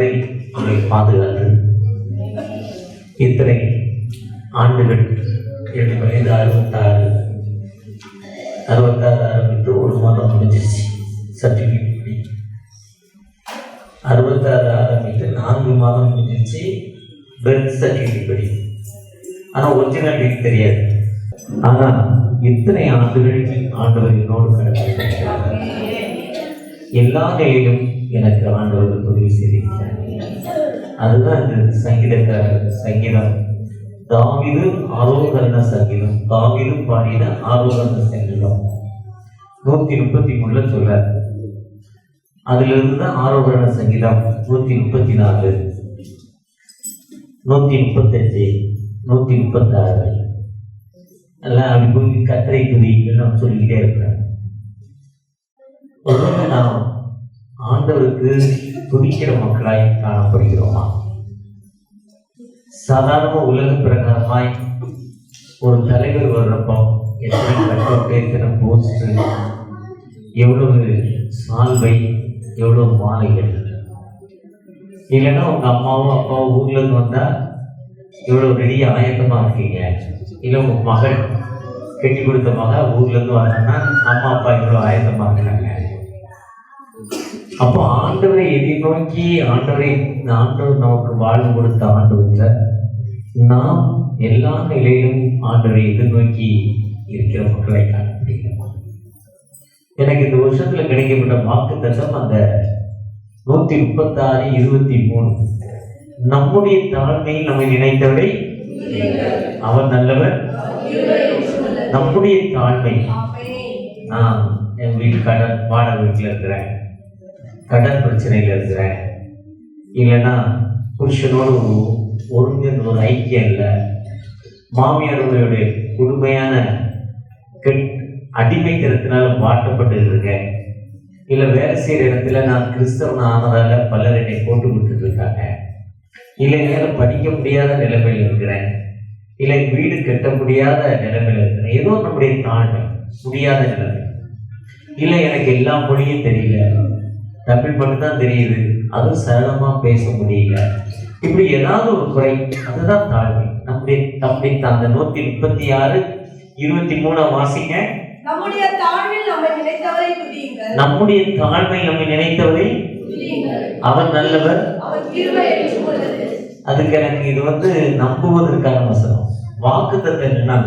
வரை அவரை பாதுகாத்து இத்தனை ஆண்டுகள் என் வயது 66 ஆரம்பித்து 1 மாதம் முடிஞ்சிருச்சு. சர்டிஃபிகேட் படி 66 ஆரம்பித்து 4 மாதம் முடிஞ்சிருச்சு பெர்த் சர்டிஃபிகேட் படி. ஆனால் ஒரிஜினல் டேட் தெரியாது. ஆனால் இத்தனை ஆண்டுகள் ஆண்டவர் என்னோடு கடந்து எல்லா நிலையிலும் எனக்கு ஆண்டவர் உதவி செய்திருக்கிறார். அதுதான் இந்த சங்கீதம் தாவீது ஆரோகரண சங்கீதம். தாவீது பாடின ஆரோகரண சங்கீதம் 133 சொல்றார். அதுல இருந்து தான் ஆரோகரண சங்கீதம் 134, 135, 136 எல்லாம் அப்படி போய் கத்தரை துதின்னு சொல்லிக்கிட்டே இருக்கிறார். ஒருவேளை நாம் ஆண்டவருக்கு துதிக்கிற மக்களாய் காணப்படுகிறோமா? சாதாரண உலக பிரகாரமாய் ஒரு தலைவர் வர்றப்போ எத்தனை கட்டோட்டு, எத்தனை போஸ்ட், எவ்வளவு சால்வை, எவ்வளவு மாலைகள், இல்லைன்னா உங்க அம்மாவும் அப்பாவும் ஊர்ல இருந்து வந்தா எவ்வளவு ரெடியா ஆயத்தமா இருக்கீங்க, இல்லை உங்க மகள் கெட்டி கொடுத்த மகன் ஊர்ல இருந்து வந்தாங்கன்னா அம்மா அப்பா எவ்வளவு ஆயத்தமா இருக்காங்க. அப்போ ஆண்டவரை எதிர்நோக்கி ஆண்டவர் நமக்கு வாழ்வு கொடுத்த ஆண்டவரை நாம் எல்லா நிலையிலும் ஆண்டவரை எதிர்நோக்கி இருக்கிற மக்களை காணப்படுகிறோம். எனக்கு இந்த வருஷத்துல கிடைக்கப்பட்ட வாக்குத்தத்தம் அந்த 136:23 நம்முடைய தாழ்மையில் நம்மை நினைத்தவரை அவர் நல்லவர். நம்முடைய தாழ்மை, நான் என் வீட்டு கடன் வாடகை வீட்டில் இருக்கிறேன், கடன் பிரச்சனையில் இருக்கிறேன், இல்லைன்னா புருஷனோடு ஒரு ஐக்கியம் இல்லை, மாமியாருடைய கொடுமையான அடிமைத்தனத்தினால வாட்டப்பட்டு இருக்கேன், இல்லை வேலை செய்கிற இடத்துல நான் கிறிஸ்தவன் ஆனதால பலர் என்னை போட்டு கொடுத்துட்டு இருக்காங்க, இல்லை நேரம் படிக்க முடியாத நிலைமையில் இருக்கிறேன், இல்லை வீடு கட்ட முடியாத நிலைமையில் இருக்கிறேன், ஏதோ நம்முடைய தாழ்மை முடியாத நிலைமை, இல்லை எனக்கு எல்லா மொழியும் தெரியல, தமிழ் மட்டும்தான் தெரியுது, அதுவும் சரளமா பேச முடியல, இப்படி ஏதாவது ஒரு குறை, அதுதான் தாழ்மை. நம்முடைய அந்த 136:23 வாசிங்க. நம்முடைய தாழ்மையில் நம்மை நினைத்தவரை அவர் நல்லவர். அதுக்கு எனக்கு இது நம்புவதற்கான வசனம். வாக்குத்தத்தம் என்னன்னா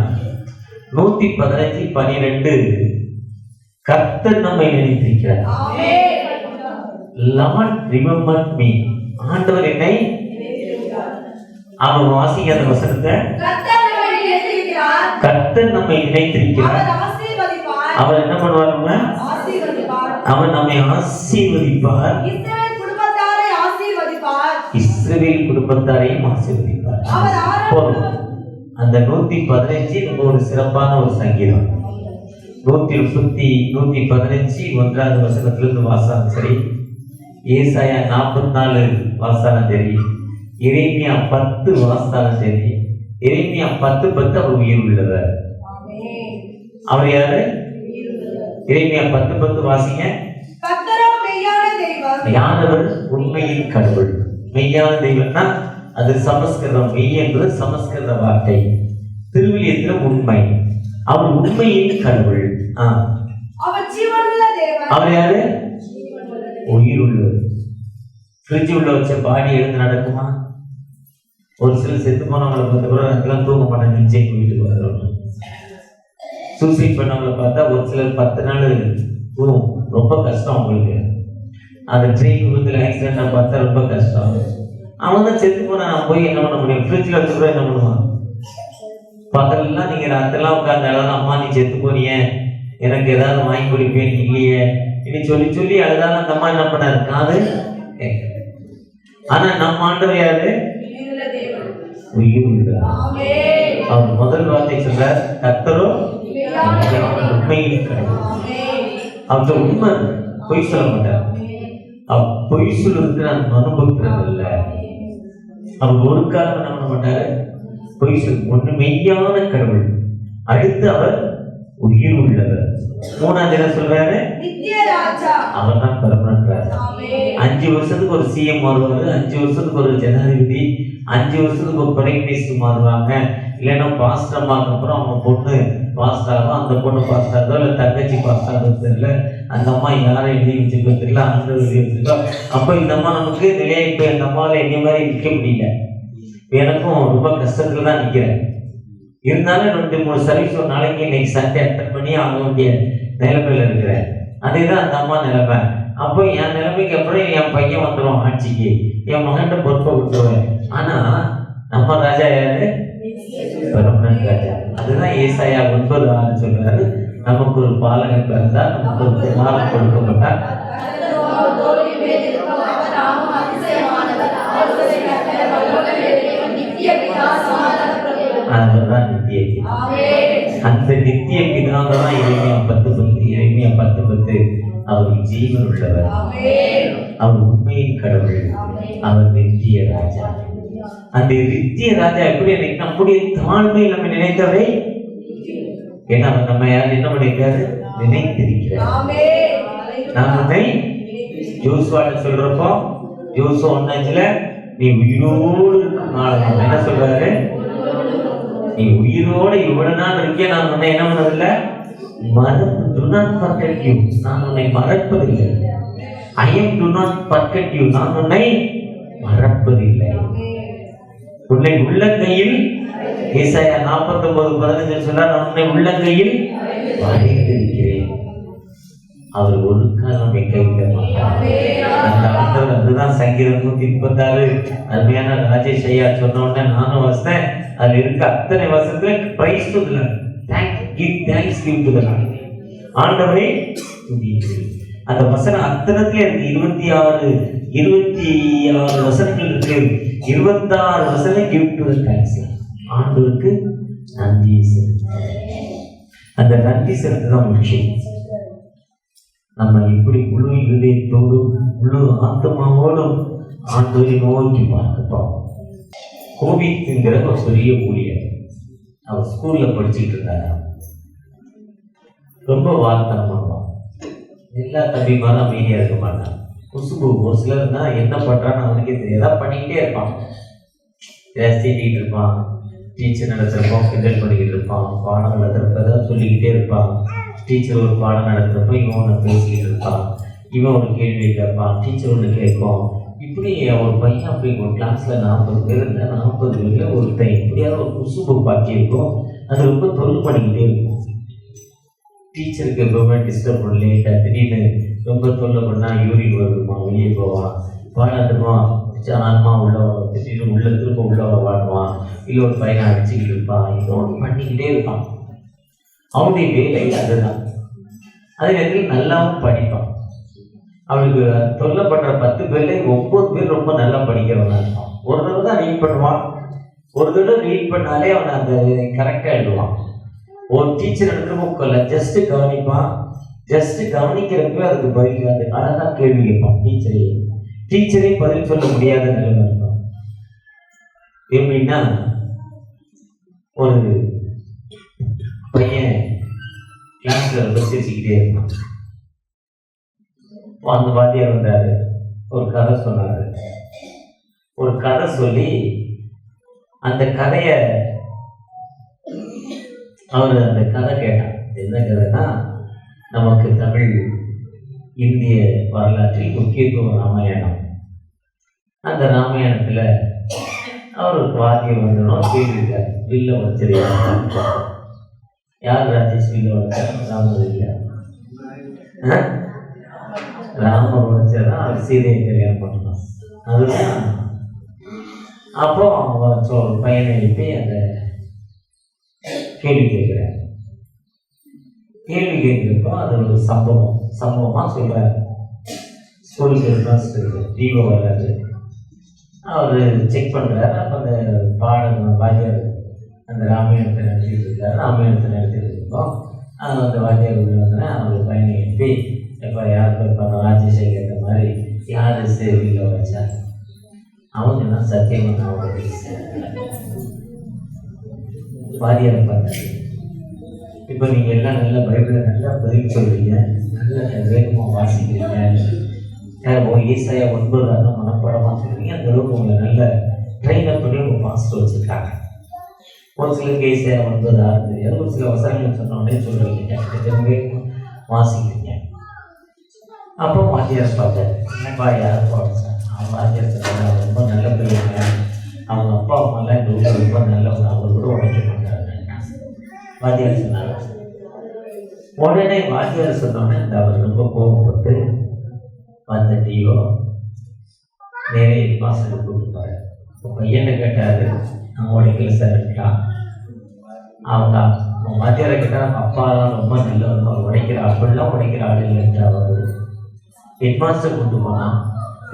115:12 கர்த்தர் நம்மை நினைத்திருக்கிறார். Lord remembered me. ஆண்டவர் என்னை, அவன் வாசிங்க அந்த வசனத்தை. கர்த்தர் நம்மை நினைத்திருக்கிறார். அவர் என்ன பண்ணுவாருங்க? அவர் நம்மை ஆசீர்வதிப்பார். இஸ்ரவேல் குடும்பத்தாரையும் ஆசீர்வதிப்பார். அந்த 115 ஒரு சிறப்பான ஒரு சங்கீதம். 115 1வது வசனத்திலிருந்து வாசனம் சரி, ஏசாயா 44 வாசனம் சரி, எரேமியா 10 வாசனம் சரி. எரேமியா 10:10 அவர் உயிர் உள்ளவர். அவர் யாரு? எரேமியா 10:10 வாசிங்க. யானவர் உண்மையின் கடவுள். மெய்யான தெய்வம்னா அது சமஸ்கிருதம். மெய் என்பது சமஸ்கிருத வார்த்தை. திருவிழியத்தில் உண்மை. அவர் உண்மையின் கடவுள். அவர் யாரு? உயிர் உள்ளவர். ஃப்ரிட்ஜ் உள்ள வச்ச பாடி எடுத்து நடக்குமா? ஒரு சில செத்து போனவங்களை பார்த்த கூட அதெல்லாம் தூங்க மாட்டாங்க, நிச்சயம் வீட்டுக்கு வரணும். சூசைட் பண்ணவங்களை பார்த்தா ஒரு சிலர் 10 நாள் ரொம்ப கஷ்டம் அவங்களுக்கு. அந்த ட்ரெயின் விபத்தில் ஆக்சிடென்ட்டாக பார்த்தா ரொம்ப கஷ்டம். அவன் தான் செத்து போனா நான் போய் என்ன பண்ண முடியும்? ஃப்ரிட்ஜில் வச்சு கூட என்ன பண்ணுவான்? பகல்லாம் நீங்கள் ராத்திரெல்லாம் உட்காந்து அழகாக, அம்மா நீ செத்து போறிய, எனக்கு ஏதாவது வாங்கி கொடுப்பேன் இல்லையே இனி சொல்லி அழுதாலும் அந்த அம்மா என்ன பண்ணாரு? காது. ஆனா நம்ம ஆண்டவர் யாரு? உயிர் உள்ளவர். அவர் முதல் வார்த்தை சொல்றார், கர்த்தரோ உண்மையின் கடவுள். அவர்கிட்ட உண்மை, பொய் சொல்ல மாட்டார். அவர் பொய் சொல்றதுக்கு நான் அனுபவிக்கிறது இல்லை. அவர் ஒரு காலம் என்ன பண்ண மாட்டாரு? பொய் சொல். ஒன்று மெய்யான கடவுள். அடுத்து அவர் உயிர் உள்ளவர். மூணாவது என்ன சொல்றாரு? அவர் தான் பெர்மனன்ட் ராஜா. 5 வருஷத்துக்கு ஒரு சிஎம் வருவாரு, 5 வருஷத்துக்கு ஒரு ஜனாதிபதி, 5 வருஷத்துக்கு ஒரு பிரைம் மினிஸ்டர் மாறுவாங்க. இல்லைன்னா பாஸ்டர் அம்மாக்கு அப்புறம் அவங்க பொண்ணு பாஸ்டாகும், அந்த பொண்ணு பாஸ்டாதோ இல்லை தங்கச்சி பாஸ்டாதோ தெரியல, அந்த அம்மா யாரை எழுதி வச்சிருக்கோ தெரியல, ஆண்டு எழுதி வச்சிருக்கோம். அப்போ இந்த அம்மா நமக்கு நிலையா இப்போ இந்த அம்மாவில் என்னை மாதிரி நிற்க முடியல. எனக்கும் ரொம்ப கஷ்டத்துல தான் நிற்கிறேன். இருந்தாலும் 2-3 சர்வீஸ் ஒரு நாளைக்கு இன்னைக்கு சண்டே அட்டன் பண்ணி ஆக வேண்டிய நிலைமையில இருக்கிறேன். அதே தான் அந்த அம்மா நிலைமை. அப்போ என் நிலைமைக்கு அப்புறம் என் பையன் வந்துடும் ஆட்சிக்கு, என் மகன்கிட்ட பொறுப்பை விட்டுருவேன். ஆனா நம்ம ராஜா யாரு? பெர்மனன்ட் ராஜா. அதுதான் ஏசாயா 9:6 சொல்றாரு, நமக்கு ஒரு பாலகன் பிறந்தார், நமக்கு ஒரு குமாரன் கொடுக்கப்பட்டார். அதுதான் நித்திய பிதா. அந்த நித்திய பிதாவை தான் எரேமியா 10:10 அவர் ஜீவன் உள்ளவர், அவர் உண்மையின் கடவுள், அவர் நித்திய ராஜா. அந்த நித்திய ராஜா எப்படி நம்முடைய தாழ்மை நம்ம நினைத்தவரை ஏன்னா நம்ம யார் என்ன பண்ணிருக்காரு? நினைத்திருக்கிறார். நான் உன்னை யோசுவாட்ட சொல்றப்போ யோசுவா 1:5 நீ உயிரோடு இருக்கும் என்ன சொல்றாரு? நீ உயிரோடு இவ்வளவு நாள் இருக்கே, நான் உன்னை என்ன பண்ணதில்லை, நான் உன்னை மறப்பதில்லை. I am do not forget you, நான் உன்னை மறப்பதில்லை. உன்னை உள்ளங்கையில், ஏசாயா 49:15 சொல்ல, நான் உன்னை உள்ளங்கையில் வரைந்திருக்கிறேன். அவர் ஒரு காலம் கைவிட மாட்டார். அந்த ஆண்டவர். அதுதான் சங்கீதம் 136 அருமையான ராஜேஷ் ஐயா சொன்ன உடனே நானும் வசேன். அது இருக்க அத்தனை வசனத்துல praise to the lord, thanks give to the lord. ஆண்டவரே துதியுங்கள். அந்த வசனம் அத்தனத்துல இருக்கு. 26 வசனங்கள் இருக்கு. 26 வசனம் கிவ் டு தி தேங்க்ஸ். ஆண்டவருக்கு நன்றி செலுத்த. அந்த நன்றி செலுத்ததான் முக்கியம். நம்ம இப்படி முழு இருதயத்தோடும் முழு ஆத்மாவோடும் ஆண்டவரை நோக்கி பார்க்கப்போம். கோவித்ங்கிற ஒரு பெரிய ஊழியர், அவர் ஸ்கூல்ல படிச்சுட்டு இருந்தாரு. ரொம்ப வார்த்தனம் பண்ணுவான். எல்லா தம்பிமாரும் அமைதியா இருக்க மாட்டான். குசுபு ஒரு சிலர் தான் என்ன பண்றான்னு அவனுக்கே தெரியும். ஏதாவது பண்ணிக்கிட்டே இருப்பான், ஏதாவது செய்திக்கிட்டு இருப்பான், டீச்சர் நடத்துறப்போ கிண்டல் பண்ணிக்கிட்டு இருப்பான், பாடம் நடத்துறப்ப ஏதாவது சொல்லிக்கிட்டே இருப்பான். டீச்சர் ஒரு பாடம் நடத்துறப்ப இவன் ஒன்று பேசிக்கிட்டு இருப்பான், இவன் ஒரு கேள்வி கேட்பான், டீச்சர் ஒன்று கேட்கும். இப்படி ஒரு பையன் அப்படி ஒரு கிளாஸ்ல 40 பேர் இருந்தால் 40 பேர்ல ஒருத்தன் எப்படியாவது ஒரு குசுபு பாக்கி இருக்கும். அது ரொம்ப தொழில் பண்ணிக்கிட்டே இருக்கும். டீச்சருக்கு எப்பவுமே டிஸ்டர்ப் பண்ண லேட்டாக திடீர்னு ரொம்ப தொல்லை பண்ணால் யூரின் வருமா, வெளியே போவான், பாடாட்டுவான், ஆன்மா உள்ள திடீர்னு உள்ள திரும்ப உள்ள வாடுவான், இல்லை ஒரு பையனை அடிச்சுக்கிட்டு இருப்பான், இன்னொன்று பண்ணிக்கிட்டே இருப்பான். அவனுடைய வேலை அதுதான். அதே நேரத்தில் நல்லாவும் படிப்பான். அவனுக்கு தொல்லப்படுற 10 பேர்ல 9 பேர் ரொம்ப நல்லா படிக்கிறவனா இருப்பான். ஒரு தடவை தான் ரீட் பண்ணுவான். ஒரு தடவை ரீட் பண்ணாலே அவனை அந்த கரெக்டாக எழுதுவான். ஒரு டீச்சர் எடுத்துக்கல ஜஸ்ட் கவனிப்பான். ஜஸ்ட் கவனிக்கிறப்ப அதுக்கு பதில் அது அழகா கேள்வி கேட்பான். டீச்சரே பதில் சொல்ல முடியாத நிலைமை இருக்கும். எப்படின்னா ஒரு பையன் கிளாஸ்ல பேசிக்கிட்டே இருப்பான். அந்த வாத்தியார் வந்தாரு, ஒரு கதை சொன்னாரு. ஒரு கதை சொல்லி அந்த கதைய அவர் அந்த கதை கேட்டான். என்ன கதைன்னா, நமக்கு தமிழ் இந்திய வரலாற்றில் முக்கியத்துவம் ராமாயணம். அந்த ராமாயணத்துல அவருக்கு வாத்தியம் வந்துடும். கேட்டிருக்காரு, வில்ல வச்சிருக்கா யார் ராஜேஷ் வில்ல வச்சார்? ராமர் இல்ல, ராமர் வச்சதான் அவர் சீதையை கல்யாணம் பண்ணணும். அதுதான். அப்போ ஒரு பையனை எழுப்பி அந்த கேள்வி கேட்கிறார். கேள்வி கேட்கிறப்போ அது ஒரு சம்பவமா சொல்றாரு. ஸ்கூலுக்கு டிஓ வர்றாரு, அவர் செக் பண்றாரு. அப்போ அந்த வாத்தியார் அந்த ராமாயணத்தை நடத்திட்டு இருக்காரு. ராமாயணத்தை நடத்திட்டு இருக்கோம். அந்த வாத்தியார் வந்தோடனே அவர் பையனை எழுப்பி, எப்போ யாருக்கு இப்போ ராஜேஷை கேட்ட மாதிரி யார் சேவையில் வச்சார்? அவங்க தான் சத்தியமாக அவங்க வாத்தியாரை பார்த்தாரு. இப்போ நீங்கள் எல்லாம் நல்ல பைபிளில் நல்லா பதில் சொல்கிறீங்க, நல்ல வேகமாக வாசிக்கிறீங்க, ஈசாயா 9 மனப்பாடமாக சொல்கிறீங்க. அந்த அளவுக்கு உங்களை நல்ல ட்ரெயின் அப் பண்ணி உங்கள் பாஸ்டர் வச்சுருக்காங்க. ஒரு சிலருக்கு ஈசாயா 9:6 தெரியாது, ஒரு சில வசனங்கள் சொன்ன உடனே சொல்கிறீங்க, வேகமாக வாசிக்கிறீங்க. அப்போ வாத்தியார் பார்த்தார், என்னப்பா யாரும் போடுங்க சார். அவன் வாத்தியார் சொன்னாங்க, ரொம்ப நல்ல பிள்ளைங்க, அவங்க அப்பா அம்மாலாம் இந்த ஊரில் ரொம்ப நல்லவங்க, அவர் கூட உடைக்க மாட்டாங்க. வாத்தியார் சொன்னாங்க. உடனே வாத்தியார் சொன்னோன்னே அந்த அவர் ரொம்ப கோபப்பட்டு வந்த டிஓ நேரே மாசத்துக்கு கூப்பிட்டுப்பாரு. பையனை கேட்டார், நான் உடைக்கல சார் இருக்கலாம். அவங்க வாத்தியாரை கேட்டால் அப்பாலாம் ரொம்ப நல்லவங்க, அவர் உடைக்கிற அப்படிலாம் உடைக்கிற ஆள் இல்லைன்ற அவர் ஹெட்மாஸ்டர் கொண்டு போனால்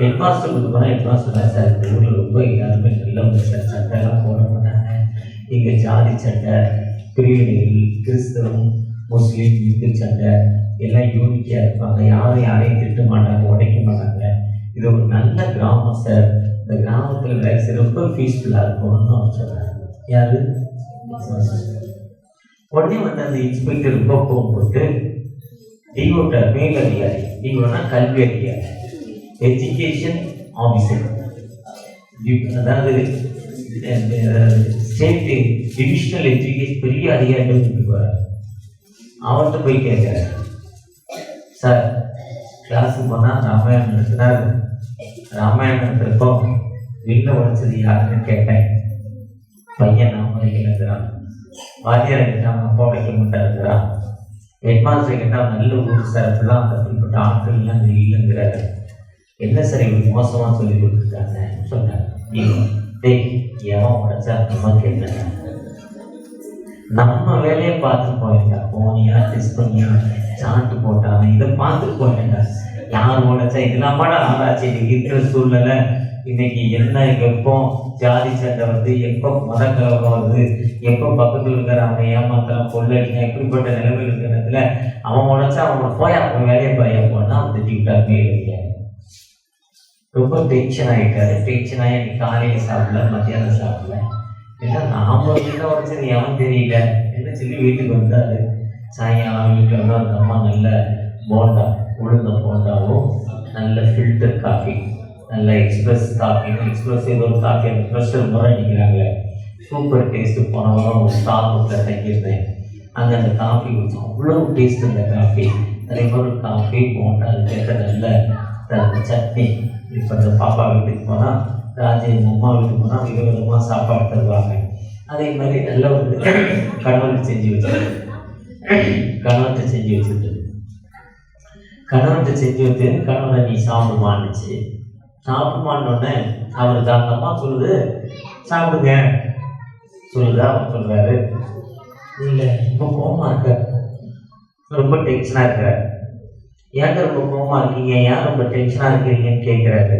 ஹெட்மாஸ்டர் தான் சார் இந்த ஊரில் ரொம்ப எல்லாருமே நல்லவங்க சார், சட்டையெல்லாம் போட மாட்டாங்க, இங்கே ஜாதி சட்டை பிரிவினைகள் கிறிஸ்தவம் முஸ்லீம் இந்து சண்டை எல்லாம் யூனிட்டியாக இருப்பாங்க, யாரையும் திட்ட மாட்டாங்க, உடைக்க மாட்டாங்க, இது ஒரு நல்ல கிராமம் சார், இந்த கிராமத்தில் வேலை செய்ய ரொம்ப பீஸ்ஃபுல்லாக இருக்கணும்னு அவர் சொன்னார். யார்? உடனே வந்து அந்த இன்ஸ்பெக்டர் ரொம்ப கோவப்பட்டு டிஓட்ட மேல் அதிகாரி, டிஓனா கல்வி அதிகாரி, எஜுகேஷன் ஆஃபீஸர், அதாவது ஸ்டேட் டிவிஷனல் எஜுகேஷன் பெரிய அதிகாரிகள் இருப்பார். அவர்கிட்ட போய் கேட்குறாரு, சார் கிளாஸுக்கு போனால் ராமாயணம் நடத்துனார், ராமாயணம் நடத்துகிறப்போ வீட்டில் உடைச்சது யாருன்னு கேட்டேன், பையன் நான் உடைக்கலைங்கிறான், வாத்தியாரை கேட்டால் அவங்க அப்பா உடைக்க மாட்டாருங்கிறான், ஹெட்மாஸ்டரை கேட்டால் நல்ல ஊர் சார் அப்படிலாம் அந்த அப்படிப்பட்ட ஆட்கள்லாம் அந்த இல்லைங்கிறாரு, என்ன சார் இப்படி மோசமாக சொல்லி கொடுத்துருக்காங்க சொன்னார். டேய் எவன் உடைச்சா அம்மா கேட்குறாங்க, நம்ம வேலையை பார்த்து போயிட்டா, போனியா டெஸ்ட் பண்ணியா சாட்டு போட்டாங்க, இதை பார்த்துட்டு போயிட்டா, யார் உடைச்சா இதெல்லாம் கூட ஆராய்ச்சி. இன்னைக்கு இருக்கிற சூழ்நிலை, இன்னைக்கு என்ன எப்போ ஜாதி சண்டை வருது, எப்போ மதக்கலவரம் வருது, எப்போ பக்கத்தில் இருக்கிறவங்க ஏமாத்தலாம் கொள்ளடிங்க, இப்படிப்பட்ட நிலைமையில் இருக்கிற இடத்துல அவன் உடைச்சா அவனை போய் அவன் வேலையை பைய போனா அவன் திட்டிவிட்டா மேலே ரொம்ப டென்ஷன் ஆகிட்டாரு. டென்ஷன் ஆகி அன்னைக்கு காலையில் சாப்பிடல, மத்தியானம் சாப்பிடல, ஏன்னா நாம வீட்டில் உடச்சது எவன் தெரியல என்ன சொல்லி வீட்டுக்கு வந்தாரு. சாயங்காலம் வீட்டில் வந்து அந்த அம்மா நல்ல போண்டா, உளுந்த போண்டாவும் நல்ல ஃபில்டர் காஃபி, நல்ல எக்ஸ்பிரஸ் காஃபி, எக்ஸ்பிரஸ் ஏதோ ஒரு காஃபி, அந்த ப்ரெஷர் முறை அடிக்கிறாங்க, சூப்பர் டேஸ்ட்டு. போன வாரம் ஒரு ஸ்டார் ஹோட்டலில் தங்கியிருந்தேன், அங்கே அந்த காஃபி குடிச்சோம், அவ்வளோ டேஸ்ட் அந்த காஃபி, அதே மாதிரி காஃபி போண்டா, அது கேட்க நல்ல சட்னி. இப்போ அந்த பாப்பா வீட்டுக்கு போனால், ராஜி எங்கள் அம்மா வீட்டுக்கு போனால் விதவிதமாக சாப்பாடு தருவாங்க. அதே மாதிரி நல்ல ஒரு கணவர்கிட்ட செஞ்சு வச்சுட்டு கணவரை நீ சாப்பிடுமான்னுச்சு. சாப்பிடுமான்னொடனே அவருக்கு அந்த அம்மா சொல்லுது, சாப்பிடுங்க சொல்லுதா. அவர் சொல்கிறாரு, இல்லை ரொம்ப கோபமாக இருக்க, ரொம்ப டென்ஷனாக இருக்கிற, ஏங்க ரொம்ப கோபமாக இருக்கீங்க, ஏன் ரொம்ப டென்ஷனாக இருக்கிறீங்கன்னு கேட்குறாரு.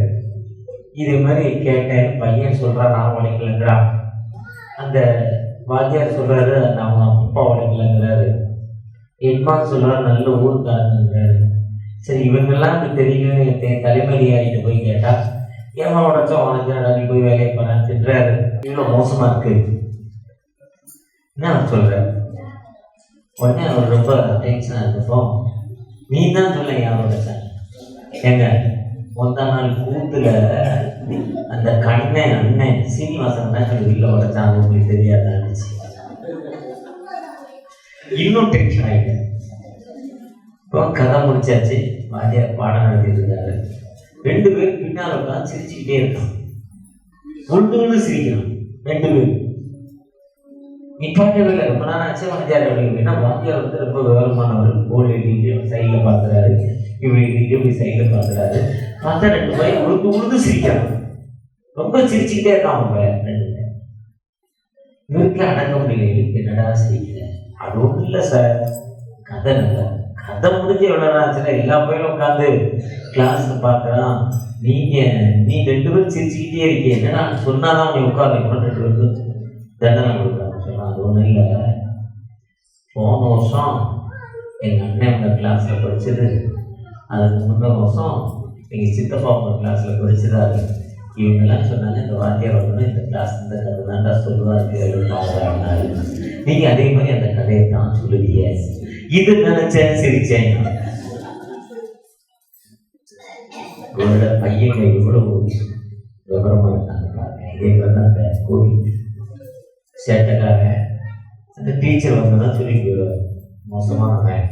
இதே மாதிரி கேட்டேன், பையன் சொல்கிறான் நான் உடைக்கலைங்கிறான், அந்த வாத்தியார் சொல்கிறாரு அவங்க அப்பா உடைக்கலைங்கிறாரு, ஹெட்மாஸ்டர் சொல்கிறாரு நல்ல ஊருக்காரங்கிறாரு. சரி இவங்கெல்லாம் எனக்கு தெரியலன்னு தலைமை அதிகாரிகிட்ட போய் கேட்டால், ஏமா உடைச்சா உனக்கு நீ போய் வேலையை பண்ணான்னு திட்டுறாரு. இவ்வளோ மோசமாக இருக்கு என்ன அவர் சொல்கிறார். உடனே அவர் ரொம்ப டென்ஷனாக இருக்கப்போ, நீ தான் சொல்ல யாரோட சார் எங்க முந்தா நாள் கூத்துல அந்த அண்ணன் சீனிவாசன் தான் எனக்கு வீட்டில் உடைச்சாங்க, உங்களுக்கு தெரியாதான்னு இன்னும் டென்ஷன் ஆகிட்டேன். இப்போ கதை முடிச்சாச்சு, வாத்தியார் பாடம் நடத்திட்டு இருக்காரு, 2 பேர் பின்னால் உட்காந்து சிரிச்சுக்கிட்டே இருக்கான், ஒன்று சிரிக்கிறான் 2 பேர். நிப்பாட்டவே இல்லை, ரொம்ப நாள் ஆச்சு வாத்தியார் அப்படின்னா. வாத்தியார் வந்து ரொம்ப விவரமானவர், போல் எழுதிட்டு சைடில் பார்க்குறாரு, இப்படி எழுதிட்டு இப்படி சைடில் பார்க்குறாரு. பார்த்தா 2 பையன் உழுந்து சிரிக்கிறான், ரொம்ப சிரிச்சுக்கிட்டே இருக்கான். அவங்க 2 பேர் இவருக்கு அடங்க முடியல, இருக்கு என்னடா சிரிக்கிறேன். அது ஒன்றும் இல்லை சார், கதை நல்லா கதை முடிஞ்சு எவ்வளோ ஆச்சுன்னா எல்லா பையனும் உட்காந்து கிளாஸ்ல பார்க்குறான், நீ 2 பேரும் சிரிச்சுக்கிட்டே இருக்கீங்க, என்னன்னா சொன்னாதான் நீ உட்காந்து 2 பேருக்கு தண்டனை கொடுக்குறாங்க சொன்னா. அது ஒன்றும் இல்லை, போன வருஷம் எங்கள் அண்ணன் உங்கள் கிளாஸில் படித்தது, அதுக்கு முந்தின வருஷம் எங்கள் சித்தப்பா உங்கள் கிளாஸில் படித்ததாரு, இவங்கெல்லாம் சொன்னாங்க, இந்த வாத்தியார் வந்து இந்த கிளாஸ் இந்த கதை தான்டா சொல்லுவாரு. நீங்க அதே மாதிரி அந்த கதையை தான் சொல்லுவீங்க. இது நினைச்சேன், சிரிச்சேன். உங்களோட பையங்க எவ்வளவு விவரமா இருக்காங்க பாருங்க. இதே மாதிரி தான் அந்த கோவில் சேட்டைக்காக அந்த டீச்சர் வந்து தான் சொல்லி போயிடுவார். மோசமானவன்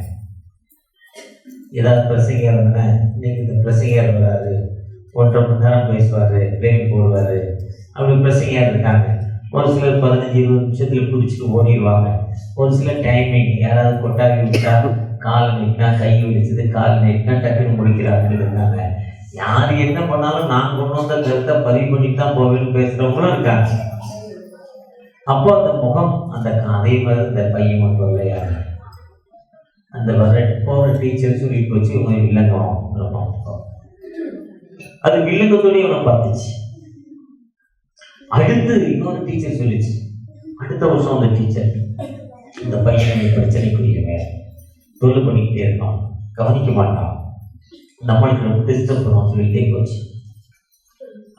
ஏதாவது பிரசங்கர் இருந்தேன்னா, இன்னைக்கு இந்த பிரசங்கர் வராது, 1.5 மணி நேரம் பேசுவார், பிரேக் போடுவார். அப்படி பிரசங்கர் இருக்காங்க. ஒரு சிலர் 15-20 நிமிஷத்தில் பிடிச்சிட்டு ஓடிடுவாங்க. ஒரு சிலர் டைமிங், யாராவது கொட்டாவி விட்டா கால் நீட்டினா, கை வெடிச்சது கால் நீட்டினா டக்குன்னு முடிக்கிறாங்க இருக்காங்க. யார் என்ன பண்ணாலும் நான் கொண்டு வந்த கருத்தை பதிவு பண்ணிட்டு தான் போவேன்னு பேசுகிறவங்களும் இருக்காங்க. அப்போ அந்த முகம் அந்த அதே மாதிரி இந்த பையன் மட்டும் இல்லையாங்க. அந்த போகிற டீச்சர் சொல்லி போச்சு, உங்களை வில்லங்கம். அது வில்லங்கத்தோடய அவனை பார்த்துச்சு. அடுத்து இன்னொரு டீச்சர் சொல்லிச்சு. அடுத்த வருஷம் அந்த டீச்சர் இந்த பையனை பிரச்சனைக்குரியவன், தொழில் பண்ணிக்கிட்டே இருப்பான், கவனிக்க மாட்டான், நம்மளுக்கு ரொம்ப டிஸ்டர்ப் பண்ணுவோம் சொல்லிட்டே போச்சு.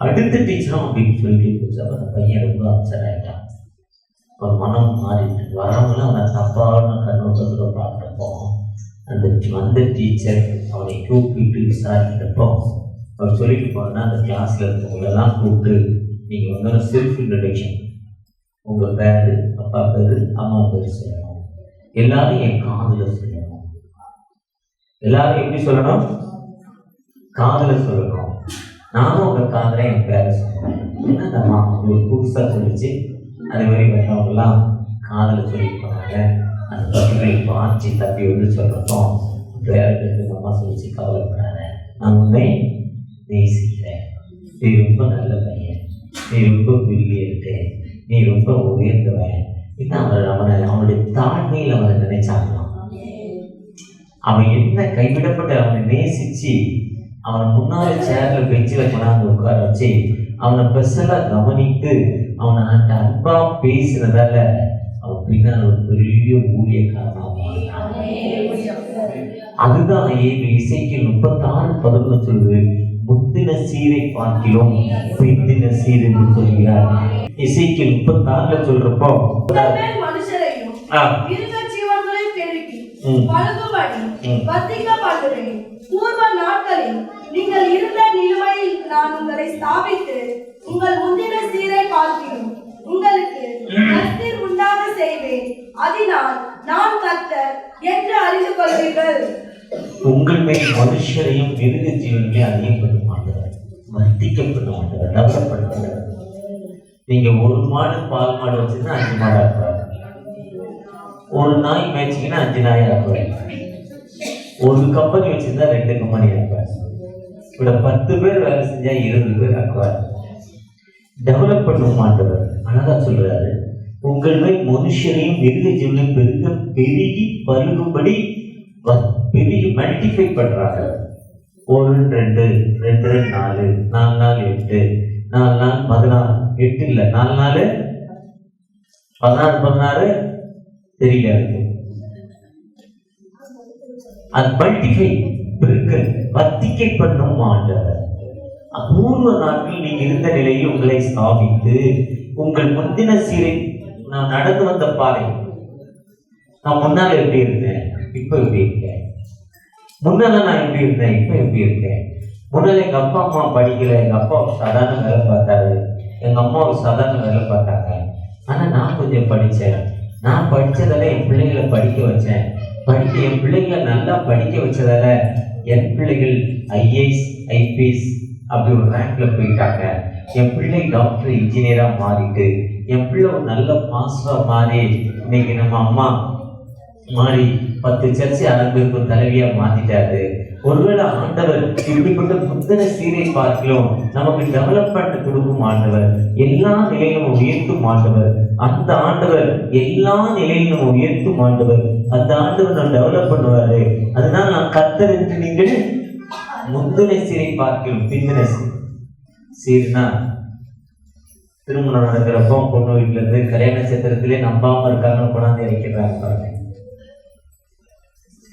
அடுத்த டீச்சரும் அப்படின்னு சொல்லிட்டே போச்சு. அப்போ அந்த பையன் ரொம்ப அப்செட் ஆகிட்டான். ஒரு மனம் மாறிட்டு வரவங்களும் அவனை தப்பான கண்ணோட்டத்தில் பார்க்குறப்போ அந்த வந்த டீச்சர் அவனை கூப்பிட்டு விசாரிக்கிறப்போ அவர் சொல்லிட்டு போனா, அந்த கிளாஸில் இருக்கவங்களெல்லாம் கூப்பிட்டு நீங்கள் வந்து செல்ஃப் இன்ட்ரடக்ஷன், உங்கள் பேர், அப்பா பேர், அம்மா பேர் சொல்லணும். எல்லாரும் என் காதில் சொல்லணும். எல்லாரும் எப்படி சொல்லணும்? காதில் சொல்லணும். நானும் உங்கள் காதில் என் பேரை சொல்லணும். ஏன்னா அந்த அம்மா உங்களுக்கு புதுசாக சொல்லிச்சு. அதே மாதிரி வந்தவங்கெல்லாம் காதில் சொல்லிட்டு போனாங்க. அந்த பக்கங்களை பாய்ச்சி தப்பி வந்து சொல்கிறப்போ பேருக்கு அம்மா சொல்லிச்சு, கவலைப்படாத, நான் உன்னை நேசிக்கிறேன், நீ ரொம்ப நல்ல பையன், நீ ரொம்ப பிரில்லியன்ட்டு, நீ ரொம்ப உயர்ந்தவன். இன்னும் அவனுடைய தாழ்மையில் அவனை நினைச்சாங்களாம். அவன் என்ன கைவிடப்பட்டு அவனை நேசிச்சு அவனை முன்னாடி சேர்ல பெஞ்சில் கொண்டாந்து உட்கார வச்சு அவனை ஸ்பெஷலாக கவனித்து அவனை அந்த அன்பா பேசினதால அவன் பின்னால் ஒரு பெரிய ஊழியக்காரனாக மாறினான். அதுதான் இசைக்கியல் 36:11 சொல்லுது, முந்தின சீரை பார்க்கிலும் பிந்தின சீர் என்று சொல்கிறார். இசைக்கியல் 36 சொல்றப்போ பூர்வ நாட்களில் நீங்கள் இருந்த நிலைமையில் நான் உங்களை ஸ்தாபித்து உங்கள் முந்தின சீரை பார்க்கிறோம் உங்களுக்கு கர்த்தர் உண்டாக செய்வேன், அதனால் நான் கர்த்தர் என்று அறிந்து கொள்வீர்கள். உங்கள் மேல் மனுஷரையும் மிருக ஜீவனையும் அதிகப்பட மாட்டார், வர்த்திக்கப்பட மாட்டார், டெவலப் பண்ண மாட்டார். நீங்க ஒரு மாடு பால் மாடு வச்சுன்னா 5 மாடு ஆக்குவார், ஒரு நாய் மேய்ச்சிங்கன்னா 5 நாய் ஆக்குவார், ஒரு கம்பெனி வச்சிருந்தா 2 கம்பெனி ஆக்குவார், இவ்வளோ 10 பேர் வேலை செஞ்சா 20 பேர் ஆக்குவார். டெவலப் பண்ண மாட்டவர் அழகா சொல்றாரு, உங்கள் மேல் மனுஷரையும் மிருக ஜீவனையும் பெருகி பருகும்படி பெரிய மல்டிஃபை பண்றாங்க. 1 2 2 4 4 4 8 4 4 16 8 இல்ல 4 4 16 16 தெரியல இருக்கு. அது மல்டிஃபை பெருக்க வர்த்திக்கை பண்ணும் ஆண்டவர். அபூர்வ நாட்கள் நீங்க இருந்த நிலையில் உங்களை ஸ்தாபித்து உங்கள் முந்தின சீரை, நான் நடந்து வந்த பாதை, நான் முன்னால எப்படி இருந்தேன், இப்ப எப்படி இருக்கேன், முன்னால நான் எப்படி இருந்தேன், இப்ப எப்படி இருக்கேன். முன்னால எங்க அப்பா அம்மா படிக்கல, எங்க அப்பா ஒரு சாதாரண வேலை பார்த்தாரு, எங்க அம்மா ஒரு சாதாரண வேலை பார்த்தாங்க. ஆனா நான் கொஞ்சம் படித்தேன், நான் படித்ததால என் பிள்ளைகளை படிக்க வச்சேன், என் பிள்ளைகளை நல்லா படிக்க வச்சதால என் பிள்ளைகள் ஐஏஎஸ் ஐபிஎஸ் அப்படி ஒரு ரேங்க்ல போயிட்டாங்க. என் பிள்ளை டாக்டர் இன்ஜினியரா மாறிட்டு, என் பிள்ளை ஒரு நல்ல பாஸ்டரா மாறி இன்னைக்கு நம்ம அம்மா மாறி 10 சர்ச்சை அரங்குக்கு தலைவியா மாத்திட்டாரு. ஒருவேளை ஆண்டவர் இப்படிப்பட்ட புத்தக சீரை பார்க்கிறோம், நமக்கு டெவலப்மெண்ட் கொடுக்கும் ஆண்டவர், எல்லா நிலையிலும் உயர்த்தும் ஆண்டவர், அந்த ஆண்டவர் எல்லா நிலையிலும் உயர்த்தும் ஆண்டவர், அந்த ஆண்டவர் நான் டெவலப் பண்ணுவாரு. அதனால நான் கர்த்தர் என்று நீங்கள் முந்தின சீரை பார்க்கிறோம். பிந்தின சீர்னா திருமணம் நடக்கிறப்போ பொண்ணு வீட்டுல இருந்து கல்யாண நட்சத்திரத்திலே நம்பாம இருக்காங்க, கொண்டாந்து இறக்கிறாங்க பாருங்க.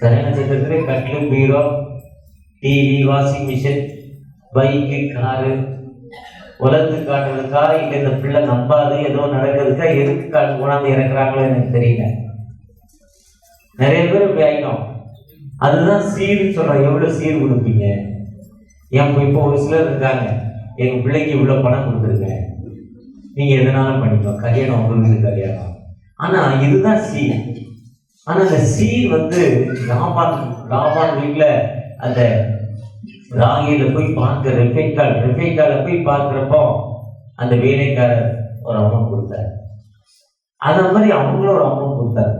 கல்யாண நட்சத்திரத்திலே கட்டிலு, bureau, TV, washing machine, bike, car, உலகத்து காட்டுறதுக்கா இல்லை இந்த பிள்ளை நம்பாது ஏதோ நடக்கிறதுக்கா எதுக்கு காட்டு கொண்டாந்து இறக்குறாங்களோ எனக்கு தெரியல. நிறைய பேர் இப்படி ஆயிட்டோம். அதுதான் சீர்னு சொல்றோம். எவ்வளவு சீர் கொடுப்பீங்க? இப்போ ஒரு சிலர் இருக்காங்க, எங்க பிள்ளைக்கு இவ்வளவு பணம் கொடுத்துருங்க, நீங்க எதனாலும் பண்ணிக்கணும், கல்யாணம் உங்க வீடு கல்யாணம். ஆனா இதுதான் சீர். ஆனா அந்த சீர் லாபான் வீட்டுல அந்த ராகில போய் பார்க்க ரெஃபேக்கால போய் பார்க்கிறப்போ அந்த வேலைக்காரர் ஒரு அமௌண்ட் கொடுத்தாரு. அத மாதிரி அவங்களும் ஒரு அமௌண்ட் கொடுத்தாரு.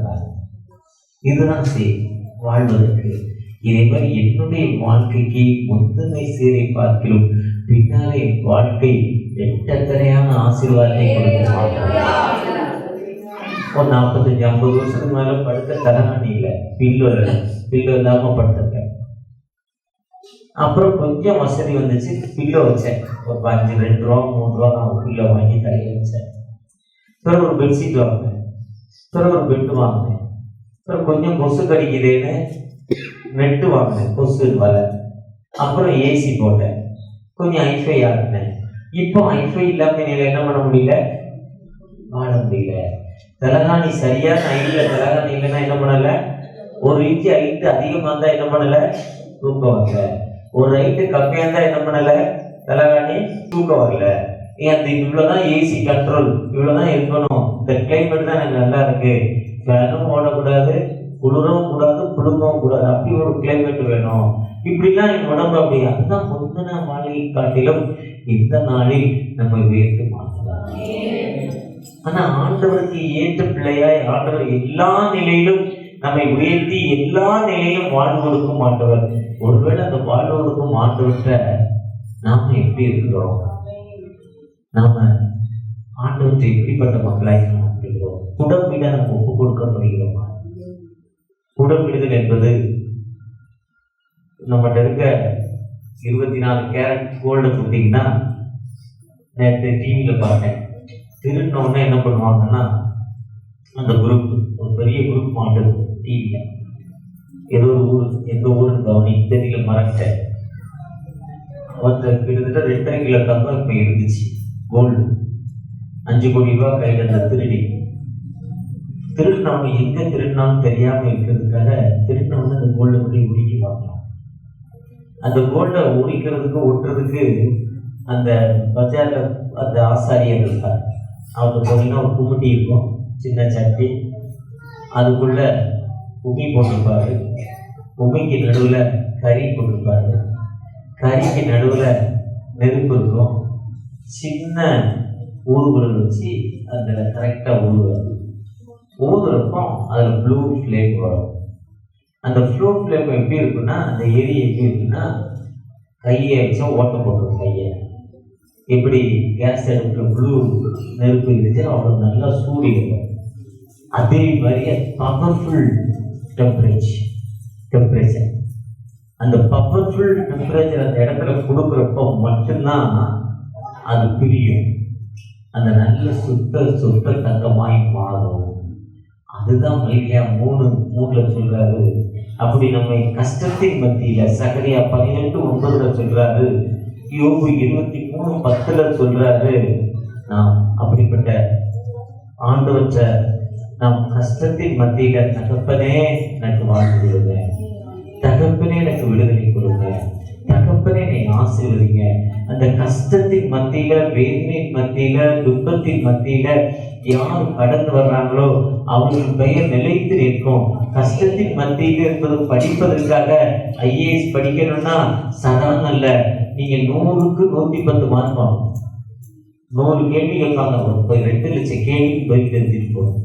இதுதான் சீர் வாழ்வதற்கு. இதே மாதிரி என்னுடைய வாழ்க்கைக்கு முந்தினை சீரை பார்க்கிறோம், பின்னாலே வாழ்க்கை எட்டத்தனையான ஆசீர்வாதத்தை கொடுக்க. ஒரு 45-50 வருஷத்துக்கு மேல படுத்த தலைவணி இல்லை, பில்லோ இல்லாம படுத்திருக்கேன். அப்புறம் கொஞ்சம் வசதி வந்துச்சு, பில்லோ வச்சேன். ஒரு 2 ரூபா 3 ரூபா நான் பில்லோ வாங்கி தலையில வச்சேன். பிறகு ஒரு பெட்ஷீட் வாங்கினேன், பிறகு ஒரு பெட்டு வாங்கினேன், பிறகு கொஞ்சம் கொசு கடிக்குதுன்னு நெட்டு வாங்கினேன், கொசு வலை. அப்புறம் ஏசி போட்டேன், கொஞ்சம் ஐஃபை ஆகினேன். இப்போ ஐஃபை இல்லாம என்ன பண்ண முடியல, வாழ முடியல. தலகாணி சரியான ஐட்ல தலகாணி இல்லைன்னா என்ன பண்ணல, ஒரு இன்ச்சு ஹைட்டு அதிகமா இருந்தா என்ன பண்ணல, தூக்கம் வரல. ஒரு ஹைட்டு கம்மியா இருந்தா என்ன பண்ணல, தலகாணி தூக்கம் வரல. அந்த இவ்வளவுதான் ஏசி கண்ட்ரோல், இவ்வளவுதான் இருக்கணும். இந்த கிளைமேட் தான் எனக்கு நல்லா இருக்கு, ஃபேனும் ஓடக்கூடாது, குளிரவும் கூடாது, குளிர்கவும் கூடாது, அப்படி ஒரு கிளைமேட் வேணும். இப்படிலாம் என் உடம்பு அப்படி. அதுதான் முந்தின வாழ்க்கை காட்டிலும் இந்த நாளில் நம்ம உயர்த்து மாற்றலாம். ஆனா ஆண்டவருக்கு ஏற்ற பிள்ளையாய் ஆண்டவர் எல்லா நிலையிலும் நம்மை உயர்த்தி எல்லா நிலையிலும் வாழ்வு கொடுக்க மாட்டவர். ஒருவேளை அந்த வாழ்வு கொடுக்கும் ஆண்டவர்கிட்ட நாம எப்படி இருக்கிறோம், நாம ஆண்டவற்றை எப்படிப்பட்ட மக்களாய் இருக்கிறோம், குடம்பிட நம்ம ஒப்பு கொடுக்கப்படுகிறோமா? குடம்பிடுதல் என்பது நம்மகிட்ட இருக்க 24 கேரட் கோல்டு கொடுத்தீங்கன்னா, நேற்று டிவியில பார்த்தேன், திருநோன்னு என்ன பண்ணுவாங்கன்னா அந்த குரூப், ஒரு பெரிய குரூப் மாட்டுது டிவியில, ஏதோ ஒரு ஊர், எந்த ஊருன்னு கவனி தெரியல, மறந்துட்டேன். ஒருத்தர் கிட்டத்தட்ட 2.5 கிலோ தங்கம் இப்ப இருந்துச்சு கோல்டு, 5 கோடி ரூபாய் கையில இருந்த திருடினவங்க எங்க திருடினாலும் தெரியாம இருக்கிறதுக்காக திருடினவங்க அந்த கோல்டை பற்றி உருக்கி பார்க்கலாம். அந்த கோல்டை உரிக்கிறதுக்கு ஒட்டுறதுக்கு அந்த பஜார்ல அந்த ஆசாரியர் இருக்கார். அவருக்கு போனீங்கன்னா ஒரு கும்மிட்டி இருக்கும், சின்ன சட்டி, அதுக்குள்ள உமி போட்டிருப்பாரு, உமிக்கு நடுவில் கறி போட்டிருப்பாரு, கறிக்கு நடுவில் நெருப்பு இருக்கும், சின்ன ஊதுகுழல் வச்சு அதில் கரெக்டாக ஊதுவார். ஊதுறப்போ அதில் ப்ளூ ஃப்ளேம் வரும். அந்த ப்ளூ ஃப்ளேம் எப்படி இருக்குன்னா, அந்த எரி எப்படி இருக்குன்னா, கையை வச்சா ஓட்ட போட்டுரும். கையை எப்படி கேஸ் அடுப்பில் ப்ளூ நெருப்பு இருந்துச்சு அவ்வளோ நல்லா சூடு இருக்கும். அதே மாதிரி பவர்ஃபுல் டெம்பரேச்சர் அந்த பவர்ஃபுல் டெம்பரேச்சர் அந்த இடத்துல கொடுக்குறப்போ மட்டும்தான் அது பிரியும், அந்த நல்ல சுத்த தங்கமாய் மாறும். அதுதான் மல்கியா 3:3 சொல்றாரு. அப்படி நம்மை கஷ்டத்தின் மத்தியில சகரியா 12:9 சொல்றாரு, யோபு 23:10 சொல்றாரு, நாம் அப்படிப்பட்ட ஆண்டவற்ற நாம் கஷ்டத்தின் மத்தியில தகப்பனே எனக்கு வாழ்ந்து கொடுங்க, தகப்பனே எனக்கு விடுதலை கொடுங்க, தகப்பனே என்னை ஆசீர்வதிங்க. அந்த கஷ்டத்தின் மத்தியில, வேதனையின் மத்தியில, துன்பத்தின் மத்தியில யார் கடந்து வர்றாங்களோ அவர்கள் பெயர் நிலைத்து நிற்கும். கஷ்டத்தின் மத்தியில இருப்பது படிப்பதற்காக ஐஏஎஸ் படிக்கணும்னா சாதாரண அல்ல. நீங்க 100க்கு 110 மார்க் வாங்கணும். 100 கேள்வி கேட்பாங்க, 2 லட்சம் கேள்வி பதில் தெரிஞ்சுட்டு போகணும்.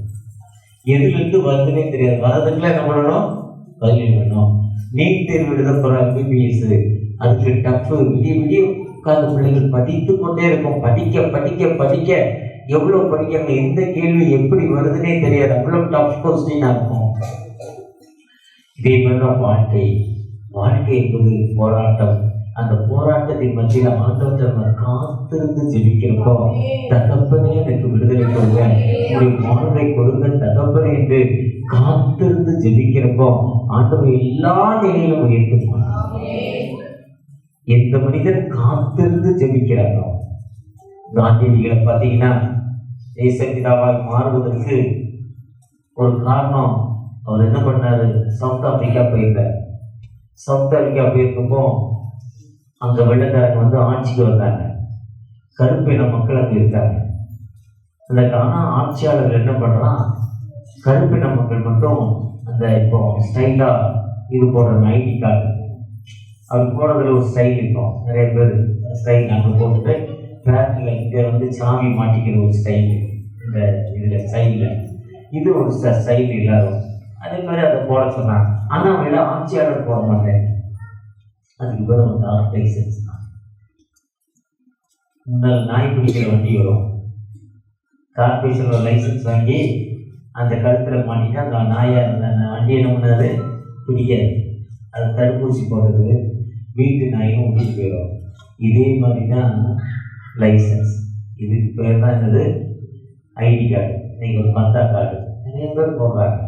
எதுல இருந்து வருதுன்னே தெரியாது, வரதுக்குள்ள என்ன பண்ணணும், பதில் வேணும். நீட் தேர்வு எழுத போற MBBS, அதுக்கு டஃப், விடிய உட்கார்ந்து பிள்ளைகள் படித்து கொண்டே இருக்கும். படிக்க படிக்க படிக்க எவ்வளவு படிக்காம எந்த கேள்வி எப்படி வருதுன்னே தெரியாது, அவ்வளவு டஃப் கொஸ்டினா இருக்கும். இதே மாதிரி வாழ்க்கை என்பது போராட்டம். அந்த போராட்டத்தின் மத்தியில ஆண்டவரை நம்ம காத்திருந்து ஜெபிக்கிறப்போ, தகப்பனே எனக்கு விடுதலை கொடுங்க, உங்களுடைய வாழ்வை கொடுங்க தகப்பனே என்று காத்திருந்து ஜெபிக்கிறப்போ ஆண்டவர் எல்லா நிலையிலும் உயர்த்துவார். எந்த மனிதன் காத்திருந்து ஜெபிக்கிறாரோ, காந்தியடிகளை பார்த்தீங்கன்னா தேசப்பிதாவாய் மாறுவதற்கு ஒரு காரணம், அவர் என்ன பண்ணாரு, சவுத் ஆப்பிரிக்கா போயிருந்தார். சவுத் ஆப்பிரிக்கா போயிருக்கப்போ அங்க வெள்ளக்காரங்க வந்து ஆட்சிக்கு வந்தாங்க. கருப்பின மக்கள் அங்கே இருக்காங்க. அந்த ஆட்சியாளர்கள் என்ன பண்றான், கருப்பின மக்கள் மட்டும் அந்த இப்போ ஸ்டைலா இது போடுற ஐடி கார்டு, அது போடுறதுல ஒரு ஸ்டைல் இருக்கும். நிறைய பேர் ஸ்டைல் அங்கே போட்டுட்டு பேக்கில் இங்கே வந்து சாமி மாட்டிக்கிற ஒரு ஸ்டைல், இந்த இதில் ஸ்டைலில் இது ஒரு ஸ்டைல் எல்லாரும் அதே மாதிரி அதை போட சொன்னாங்க. ஆனால் அவங்கள ஆட்சியாளர் போட மாட்டேன். அதுக்கு பேர் வந்து லைசன்ஸ் தான். முன்னாள் நாய் பிடிக்கிற வண்டி வரும், கார்பரேஷன் ஒரு லைசன்ஸ் வாங்கி அந்த கழுத்தில் மாட்டிட்டு அந்த நாயை அந்த வண்டியை என்ன பண்ணாது, பிடிக்காது. அது தடுப்பூசி போடுறது, வீட்டு நாயும் விட்டுட்டு போயிடும். இதே மாதிரி தான் லைசன்ஸ். இதுக்கு பேர் தான் என்னது, ஐடி கார்டு. நீங்கள் ஒரு மத்தா கார்டு நிறைய பேர் போடுறாங்க.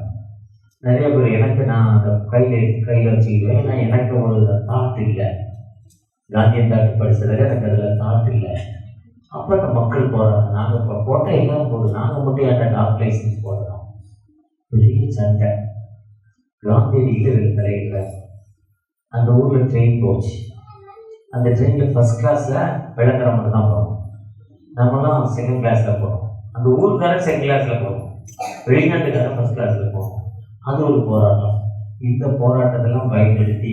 நிறைய பேர் எனக்கு நான் அந்த கையில் வச்சுக்கிடுவேன். ஏன்னா எனக்கு ஒரு தாட் இல்லை, காந்தியன் தாட்டு படித்ததில் எனக்கு அதில் தாட் இல்லை. அப்போ அந்த மக்கள் போடுறாங்க. நாங்கள் இப்போ போட்டால் எல்லாம் போடுறோம், நாங்கள் மட்டும் ஏன்டா டாக் லைசன்ஸ் போடுறோம். பெரிய சண்டை. காந்தியடியில் ரெண்டு தலையிடுறாங்க. அந்த ஊரில் ட்ரெயின் போச்சு. அந்த ட்ரெயினில் ஃபஸ்ட் கிளாஸில் வெள்ளக்கார மட்டும் தான் போகிறோம், நம்மளாம் செகண்ட் கிளாஸில் போகிறோம். அந்த ஊருக்காரன் செகண்ட் கிளாஸில் போகிறோம், வெளிநாட்டுக்காரன் ஃபஸ்ட் கிளாஸில் போகிறோம். அது ஒரு போராட்டம். இந்த போராட்டத்தெல்லாம் பயன்படுத்தி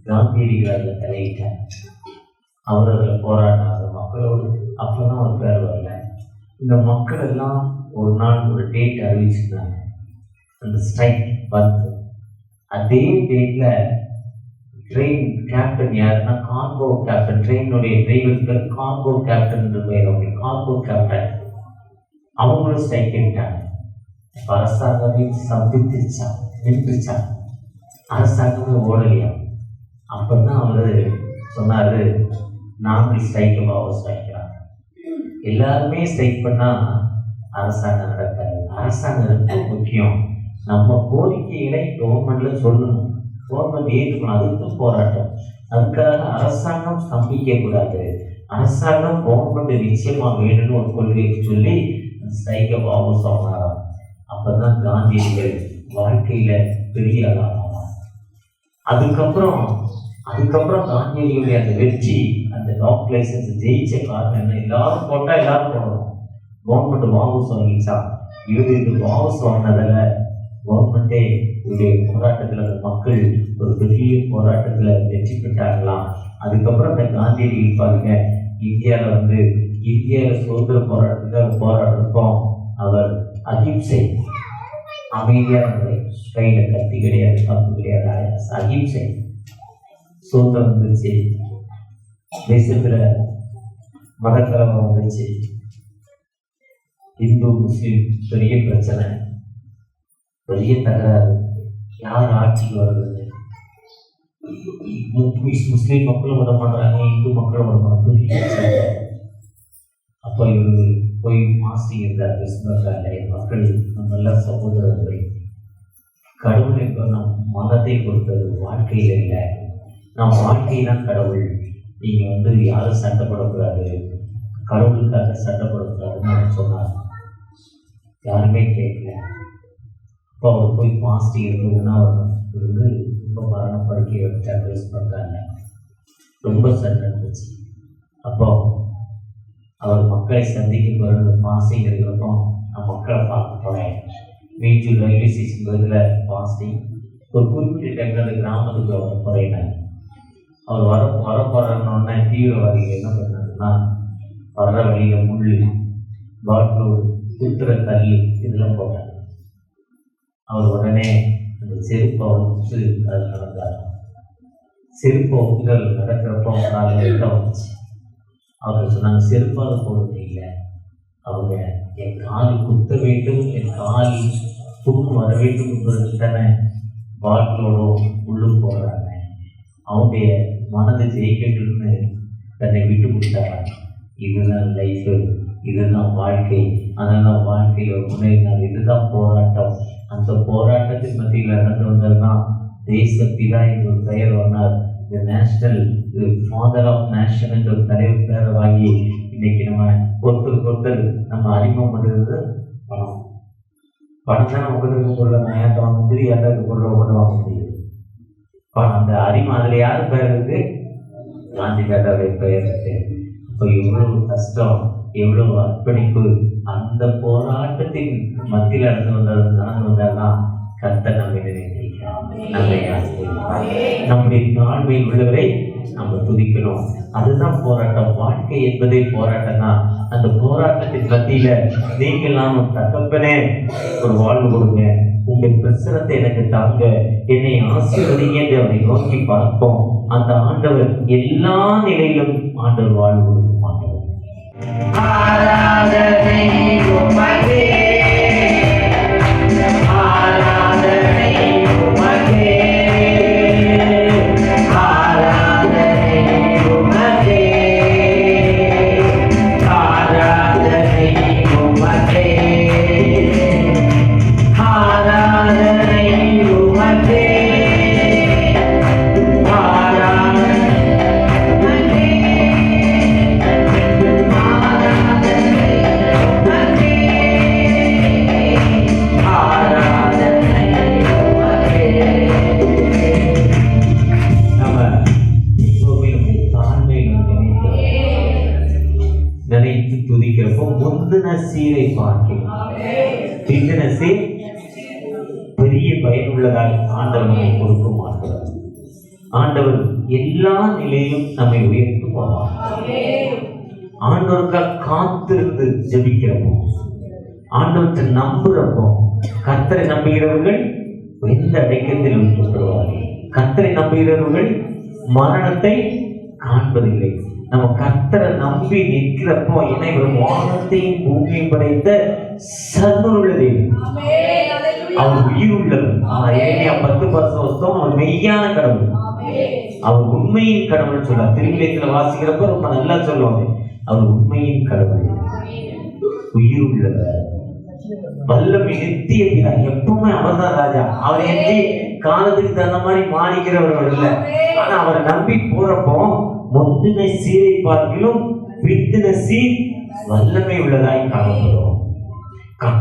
காந்தியடிகள் அதில் தலையிட்டார். அவர் அதில் போராடினார் மக்களோடு. அப்போ தான் ஒரு பேர் வரல. இந்த மக்கள் எல்லாம் ஒரு நாள் ஒரு டேட் அறிவிச்சிருந்தாங்க, அந்த ஸ்ட்ரைக் வந்து. அதே டேட்டில் ட்ரெயின் கேப்டன் யாருன்னா கார்கோ கேப்டன், ட்ரெயினுடைய டிரைவர் பேர் கார்கோ கேப்டன் என்று பேர். அவங்க கார்கோ கேப்டன் அவங்களும் ஸ்ட்ரைக் பண்ணிட்டாங்க. அரசாங்கமே சந்தித்துச்சா, நின்றுச்சா, அரசாங்கமே ஓடலையா. அப்போ தான் அவர் சொன்னார், நாங்கள் ஸ்ட்ரைக்கை வாபஸ் வாங்கிக்கிறாங்க. எல்லாருமே ஸ்ட்ரைக் பண்ணால் அரசாங்கம் நடக்காது. அரசாங்கம் ரொம்ப முக்கியம். நம்ம கோரிக்கைகளை கவர்மெண்ட்ல சொல்லணும், கவர்மெண்ட் ஏற்றுக்கணும். அதுக்கும் போராட்டம். அதுக்காக அரசாங்கம் ஸ்தம்பிக்க கூடாது. அரசாங்கம் கவர்மெண்ட் நிச்சயமாக வேணும்னு ஒரு கொள்கையை சொல்லி அந்த ஸ்ட்ரைக்கை வாபஸ் வாங்கினாராம். அப்பதான் காந்தியடிகள் வாழ்க்கையில பெரிய ஆளானாராம். அதுக்கப்புறம் காந்தியடிகளுடைய அந்த வெற்றி, அந்த டாக் லைசன்ஸ் ஜெயிச்ச காரணம் என்ன, எல்லாரும் போட்டா எல்லாரும் போடணும். கவர்மெண்ட் வாபஸ் வாங்கிச்சா. இது வாபஸ் வாங்கினதில் கவர்மெண்ட்டே இவருடைய போராட்டத்தில் அந்த மக்கள் ஒரு பெரிய போராட்டத்தில் வெற்றி பெற்றாங்களாம். அதுக்கப்புறம் அந்த காந்தியடிகள் பாருங்க, இந்தியாவில் சுதந்திர போராட்டத்தில் போராடுறப்போ அவர் அகிம்சை, அமைதியான முறை, கையில் கத்தி கிடையாது, பங்கு கிடையாது, அகிம்சை. சுதந்திரம் வந்துச்சு, தேசத்தில் மதக்கலவரம் வந்துச்சு, இந்து முஸ்லீம் பெரிய பிரச்சனை, பெரிய தகராறு, யார் ஆட்சிக்கு வருது, முஸ்லீம் மக்களும் விட மாட்டாங்க, இந்து மக்களும் விட மாட்டாங்க. அப்போ இவர் போய் மாஸ்டிங் இருந்தார் கிறிஸ்துவ மக்கள் நல்ல சகோதரர்கள். கடவுள் என்பது நம் மதத்தை கொடுத்தது, வாழ்க்கையில் இல்லை. நம் வாழ்க்கை தான் கடவுள். நீங்கள் யாரும் சண்டைப்படக்கூடாது, கடவுளுக்காக சண்டைப்படக்கூடாதுன்னு சொன்னார். யாருமே கேட்கல. அப்போ அவர் போய் பாசிட்டிவ் இருந்ததுன்னா ரொம்ப மரணப்படுக்கையை வச்சாங்க கிறிஸ்துவ. ரொம்ப சண்டை இருந்துச்சு. அப்போ அவர் மக்களை சந்திக்க பிறகு பாஸ்டிங் இருக்கிறப்போ நான் மக்களை பார்க்க போனேன். வீட்டில் ரயில்வே ஸ்டேஷன் பதில் பாஸ்டிங் ஒரு குறிப்பிட்ட டைமில் அந்த கிராமத்துக்கு வர போகிறேன். அவர் வர போகிறோன்னே தீவிரவாதிகள் என்ன பண்ணாங்கன்னா, வர்ற வழியில் முள், பாட்டில், குத்துற கல் இதெல்லாம் போட்டாங்க. அவர் உடனே அந்த செருப்பை வச்சு அதில் நடந்தார். செருப்பை ஒப்புகள் நடக்கிறப்போ காலையில் வெட்ட வந்துச்சு. அவங்க சொன்னாங்க, செருப்பாக போடுறது இல்லை, அவங்க என் கால் குத்த வேண்டும், என் கால் புண்ணு வர வேண்டும் என்பதற்கு தானே பாட்டிலோட உள்ளு போடுறாங்க. அவங்களுடைய மனதை ஜெயிக்கட்டும்னு தன்னை விட்டு கொடுத்தாங்க. இதுதான் லைஃபு, இதுதான் வாழ்க்கை. அதெல்லாம் வாழ்க்கையில் முன்னேறினார். இதுதான் போராட்டம். அந்த போராட்டத்தின் மத்தியில் நடந்து வந்ததுதான் தேசப்பிதா என்ற ஒரு பெயர் வந்தார். இந்த நேஷனல் ஃபாதர் ஆஃப் நேஷன் என்ற ஒரு தலைவர் பேரை வாங்கி இன்னைக்கு நம்ம ஒருத்தருக்கு ஒருத்தர் நம்ம அறிமுகம் பண்ணுறது பணம். பணம் தான் நம்ம ஒருத்தருக்கு பொருளை நான் ஏற்ற வாங்க முடியுது, ஏற்ற பொருளை கொண்டு வாங்க முடியுது. பணம் அந்த அறிமுகம் அதில் யார் பெயர் இருக்கு? காந்தி தாத்தாவுடைய பெயர் இருக்கு. இப்போ எவ்வளவு கஷ்டம், எவ்வளவு அர்ப்பணிப்பு, அந்த போராட்டத்தின் மத்தியில் நடந்து வந்தால்தான் கர்த்தர் நம்மை நினைக்கிறார், நம்மை ஆசீர்வதிப்பார். நம்முடைய தாழ்மை உள்ளவரை நம்ம துதிக்கணும். அதுதான் போராட்டம். வாழ்க்கை என்பதே போராட்டம் தான். அந்த போராட்டத்தின் மத்தியில நீங்கள் நானும் தகப்பனே ஒரு வாழ்வு கொடுங்க, உங்கள் பிரசனத்தை எனக்கு தாங்க, என்னை ஆசீர்வதிங்க என்று அவரை நோக்கி பார்ப்போம். அந்த ஆண்டவர் எல்லா நிலையிலும் ஆண்டவர் வாழ்வு கொடுக்கும். ஆண்டவர் ஆராதனை உமக்கே, ஆராதனை உமக்கே, ஆராதனை உமக்கே, ஆராதனை உமக்கே, ஆராதனை உமக்கே, நினைத்து துதிக்கிறப்போ முந்தின சீரை பார்க்கிறோம். பிந்தின சீர் பெரிய பயனுள்ளதாக ஆண்டவர் நம்மை கொடுக்க மாட்டார். ஆண்டவர் எல்லா நிலையிலும் நம்மை உயர்த்துவார். ஆண்டவருக்காக காத்திருந்து ஜெபிக்கிறப்போ, ஆண்டவற்றை நம்புறப்போ, கர்த்தரை நம்புகிறவர்கள் எந்த அடைக்கத்தில் விட்டுப்படுவார்கள். கர்த்தரை நம்புகிறவர்கள் மரணத்தை காண்பதில்லை. நம்ம கர்த்தரை நம்பி நிற்கிறப்போ இணைவரும் வானத்தையும் பூமியும் படைத்த சர்வருள்ள தேவன், அவர் உயிர் உள்ளவர். 10% அவர் மெய்யான கடவுள், அவர் உண்மையின் கடவுள் சொல்றார். திருவிழத்துல வாசிக்கிறப்ப ரொம்ப நல்லா சொல்லுவாங்க, அவர் உண்மையின் கடவுள், உயிர் உள்ளவர், வல்லமை, நித்திய பிதா. எப்பவுமே அவர் தான் ராஜா. அவர் எஞ்சி காலத்துக்கு தகுந்த மாதிரி மாறிக்கிறவர் இல்லை. ஆனா அவரை நம்பி போறப்போ முந்தின சீரை பார்க்கிலும் பிந்தின சீர் வல்லமை உள்ளதாய் காணப்படும்.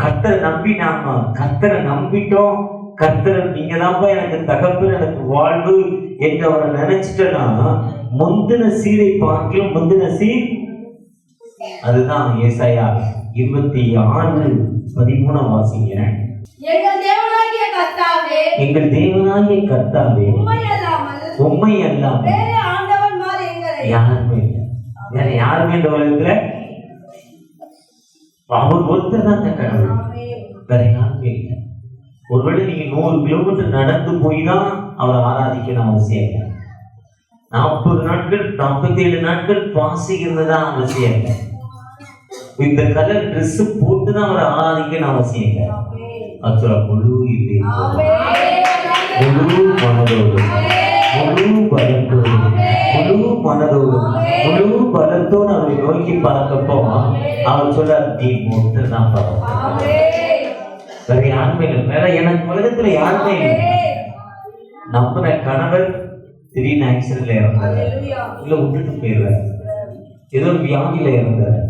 கர்த்தரை நம்பி நாம கர்த்தரை நம்பிட்டோம், கர்த்தரை நீங்க தான்ப்பா எனக்கு தகப்பன், எனக்கு வாழ்வு என்று அவரை நினைச்சிட்டேன்னா முந்தின சீரை பார்க்கிலும் முந்தின சீர். அதுதான் ஏசாயா 26:13 வாசிங்க. எங்கள் தேவனாகிய கர்த்தாவே, எங்கள் தேவனாகிய கர்த்தாவே, உம்மை அல்லாமல் வேற ஆண்டவன்மார் எங்களை யாருமே இல்லை. வேற யாருமே இந்த உலகத்துல அவர் ஒருத்தர் தான் கடவுள், வேற யாருமே இல்லை. ஒருவேளை நீங்க 100 கிலோமீட்டர் நடந்து போய் தான் அவரை ஆராதிக்கணும் அவசியம் இல்லை. 40 நாட்கள் 47 நாட்கள் பாசிக்கிறது தான் அவசியம் இல்லை. இந்த கலர் ட்ரெஸ் போட்டு தான் அவரை ஆராதிக்கணும் அவசியம் இல்லை. அச்சுரா முழு இல்லை, முழு மனதோடு, முழு பலத்தோடு, முழு மனதோடு, முழு பலத்தோடு அவரை நோக்கி பார்க்கப்போ அவர் சொல்றார், நீ ஒன்று தான் பார்க்க, வேற யாருமே இல்லை. வேற எனக்கு உலகத்துல யாருமே இல்லை. நம்பின கணவர் திடீர்னு ஆக்சிடென்ட்ல இறந்தாரு, இல்ல விட்டுட்டு போயிடுறாரு, ஏதோ வியாதியில இறந்தாரு.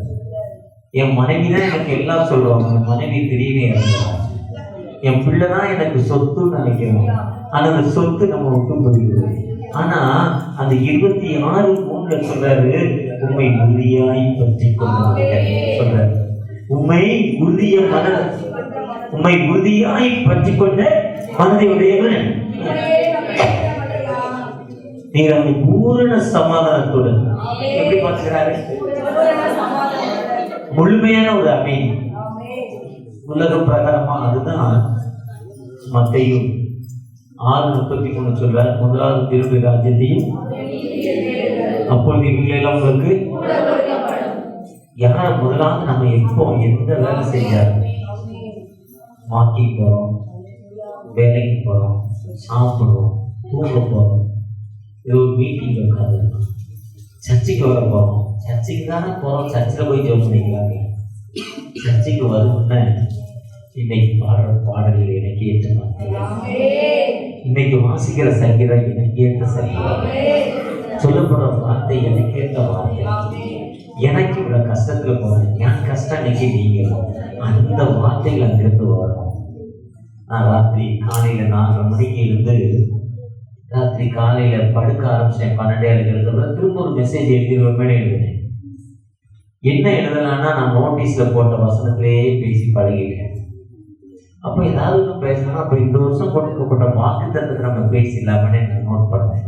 என் மனைவி தான் எனக்கு எல்லாம் சொல்லுவாங்க, என் மனைவி திடீர்னு இறந்தாரு. என் பிள்ளைதான் எனக்கு சொத்துன்னு நினைக்கிறோம், ஆனா அந்த சொத்து நம்ம விட்டு போயிடுது. ஆனா அந்த 26:3 சொல்றாரு, உண்மை உறுதியாய் பற்றி கொண்டு சொல்றாரு, உண்மை உறுதிய மன, உண்மை உறுதியாய் பற்றி கொண்ட மனதை உடையவன் நீங்க அவனை பூரண சமாதானத்துடன் எப்படி பார்த்துக்கிறாரு? முழுமையான ஒரு அமைதி. உலக பிரகாரமா அதுதான் மத்தேயு 6:33 சொல்றார், முதலாவது திரும்பி ராஜ்யத்தையும் அப்பொழுது இவங்களெல்லாம் உங்களுக்கு யார் முதலாவது. நம்ம எப்போ எந்த வேலை செஞ்சாரு? வாக்கிங் போறோம், வேலைக்கு போறோம், சாப்பிடுறோம், தூங்க போறோம், இது ஒரு மீட்டிங் இருக்காது, சர்ச்சுக்கு வர போறோம், சர்ச்சுக்கு தானே போறோம், சர்ச்சில் போய் ஜெபம் பண்ணிக்கிறாங்க. சர்ச்சுக்கு வரும்னா இன்னைக்கு பாடுற பாடல்கள் எனக்கு ஏற்ற மாட்டேன், இன்னைக்கு வாசிக்கிற சங்கீதம் எனக்கு ஏற்ற சங்கீதம், சொல்லப்படுற வார்த்தை எனக்கு ஏற்ற வார்த்தை, எனக்கு இவ்வளவு கஷ்டத்துல போறேன், என் கஷ்டம் இன்னைக்கு நீங்க, அந்த வார்த்தைகள் அங்கிருந்து வரும். நான் ராத்திரி காலையில 4:30 மணிக்கு இருந்து ராத்திரி காலையில படுக்க ஆரம்பிச்சேன். 12 எழுதுறத திரும்ப ஒரு மெசேஜ் எழுதிடுவேன். எழுதுனேன். என்ன எழுதலான்னா, நான் நோட்டீஸ்ல போட்ட வசனத்திலேயே பேசி பழகிட்டேன். அப்போ ஏதாவது ஒன்று பேசணும், அப்போ இந்த வருஷம் கொடுக்கப்பட்ட வாக்குத்தத்தத்தை நம்ம பேசிடலாமன்னு நான் நோட் பண்ணேன்.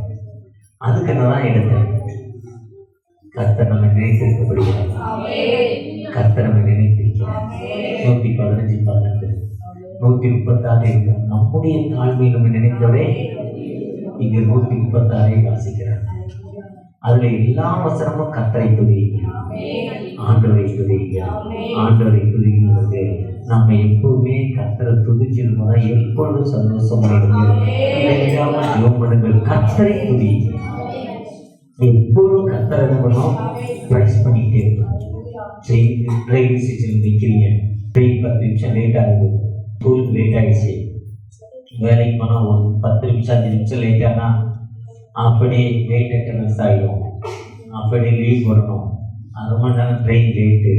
அதுக்கு நான் எடுத்தேன். கர்த்தர் நம்ம நினைத்திருக்கப்படுகிறார், கர்த்தர் நம்ம நினைத்திருக்கிறார். 115, 12, 136 இருக்கிறோம். நம்முடைய தாழ்மை நம்ம நினைத்தவே இங்க 136 வாசிக்கிறார். அதுல எல்லா வசனமும் கர்த்தரை துதியுங்கள், ஆண்டவரை துதியுங்கள், ஆண்டவரை துதிக்கிறது. நம்ம எப்பவுமே கர்த்தரை துதிச்சிருந்தோம்னா எப்பொழுதும் சந்தோஷமாயிருங்கள். கர்த்தரை துதியுங்கள். எப்பொழுதும் கர்த்தரை என்ன பண்ணோம், பிரைஸ் பண்ணிக்கிட்டே இருக்கணும். ரயில்வே ஸ்டேஷன் நிற்கிறீங்க, ட்ரெயின் 10 நிமிஷம் லேட் ஆகுது, ஸ்கூலுக்கு லேட் ஆகிடுச்சு, வேலைக்கு போனால் ஒரு 10 நிமிஷம் 5 நிமிஷம் லேட் ஆனால் அப்படி லேட் அட்டண்டன்ஸ் ஆகிடும், அப்படி லீவ் வரணும், 1/2 மணி நேரம் ட்ரெயின் லேட்டு,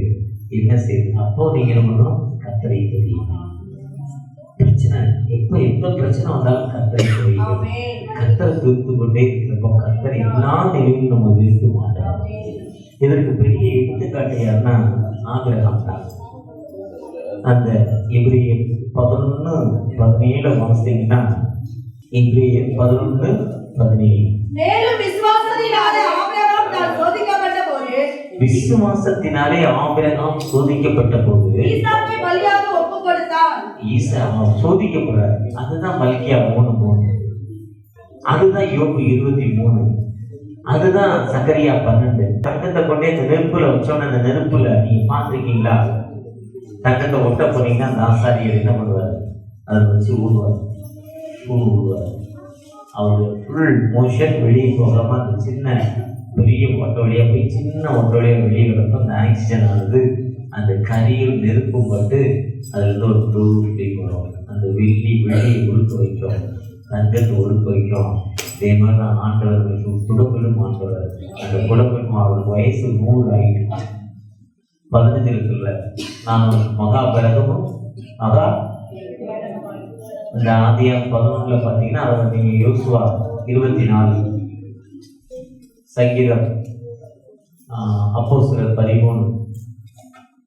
என்ன செய்யுது? அப்போ நீங்கள் என்ன பண்ணணும், கர்த்தரை துதியுங்கள். பிரச்சனை எப்போ எந்த பிரச்சனை வந்தாலும் கர்த்தரை துதியுங்கள். கர்த்தரை துதித்து கொண்டே இருக்கிறப்போ கர்த்தரை எல்லா நிலையிலும் நம்ம வீழ்த்த மாட்டோம். இதற்கு பெரிய எடுத்துக்காட்டு யாருன்னா ஆபிரகாம் தான். அந்த எபிரேயர் 11:17 வாசித்தீங்கன்னா, எபிரேயர் 11:17, மேலும் விசுவாசத்தினாலே ஆபிரகாம் தான் சோதிக்கப்பட்ட போது, விசுவாசத்தினாலே ஆபிரகாம் சோதிக்கப்பட்ட போது ஈசாக்கை பலியாக ஒப்புக் கொடுத்தான். ஈசா சோதிக்கப்படுறாரு. அதுதான் மல்கியா 3:3, அதுதான் யோபு 23, அதுதான் சகரியா 12. தங்கத்தை கொண்டே அந்த நெருப்புல வச்சோன்னு, அந்த நெருப்புல நீங்க பார்த்துருக்கீங்களா, தங்கத்தை ஒட்ட போனீங்கன்னா அந்த ஆசாரியர் என்ன பண்ணுவார், அதை வச்சு ஊடுவார், ஊடுவார். அவருடைய ஃபுல் மோஷன் வெளியே போகாம அந்த சின்ன பெரிய ஒட்ட வழியாக போய் சின்ன ஒட்ட வழியாக வெளியே வரப்போ அந்த ஆக்சிஜன் ஆனது அந்த கரியும் நெருப்பும் பட்டு அதுலேருந்து ஒரு தூள் வரும். அந்த வெளியே உருக்க வைக்கும், தங்கத்தை உருக்க வைக்கும். இதே மாதிரி தான் ஆண்டவர்களுக்கு குடப்பெரும் ஆண்டவர். அந்த குடப்பெரும் அவருக்கு வயசு 100 ஆகிட்டு 15 இருக்குல்ல, நான் மகா பிறகமும் மகா இந்த ஆதியாகமம் 11 பார்த்தீங்கன்னா, அதை நீங்கள் யோசுவா 24, சங்கீதம் அப்போஸ்தலர் 13,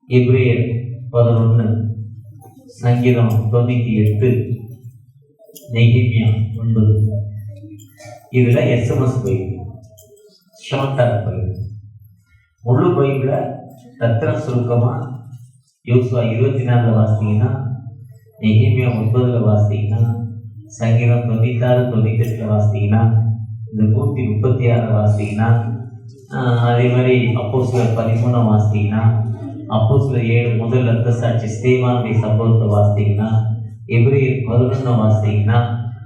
எபிரேயர் 11, சங்கீதம் 98, நெகேமியா 9, இதுல எஸ்எம்எஸ் பைபிள், ஷார்ட்டாக பைபிள். முழு பைபிளை ரத்தின சுருக்கமா யோசுவா 24 வாசித்தீங்கன்னா, நெகேமியா 9 வாசித்தீங்கன்னா, சங்கீதம் 96, 98 வாசித்தீங்கன்னா, இந்த 136 வாசித்தீங்கன்னா, அதே மாதிரி அப்போஸ்தலர் 13 வாசித்தீங்கன்னா, அப்போஸ்தலர் 7 முதல் ரத்த சாட்சி ஸ்தேவானுடைய சம்பவத்தை வாசித்தீங்கன்னா, எபிரேயர் 11 வாசித்தீங்கன்னா,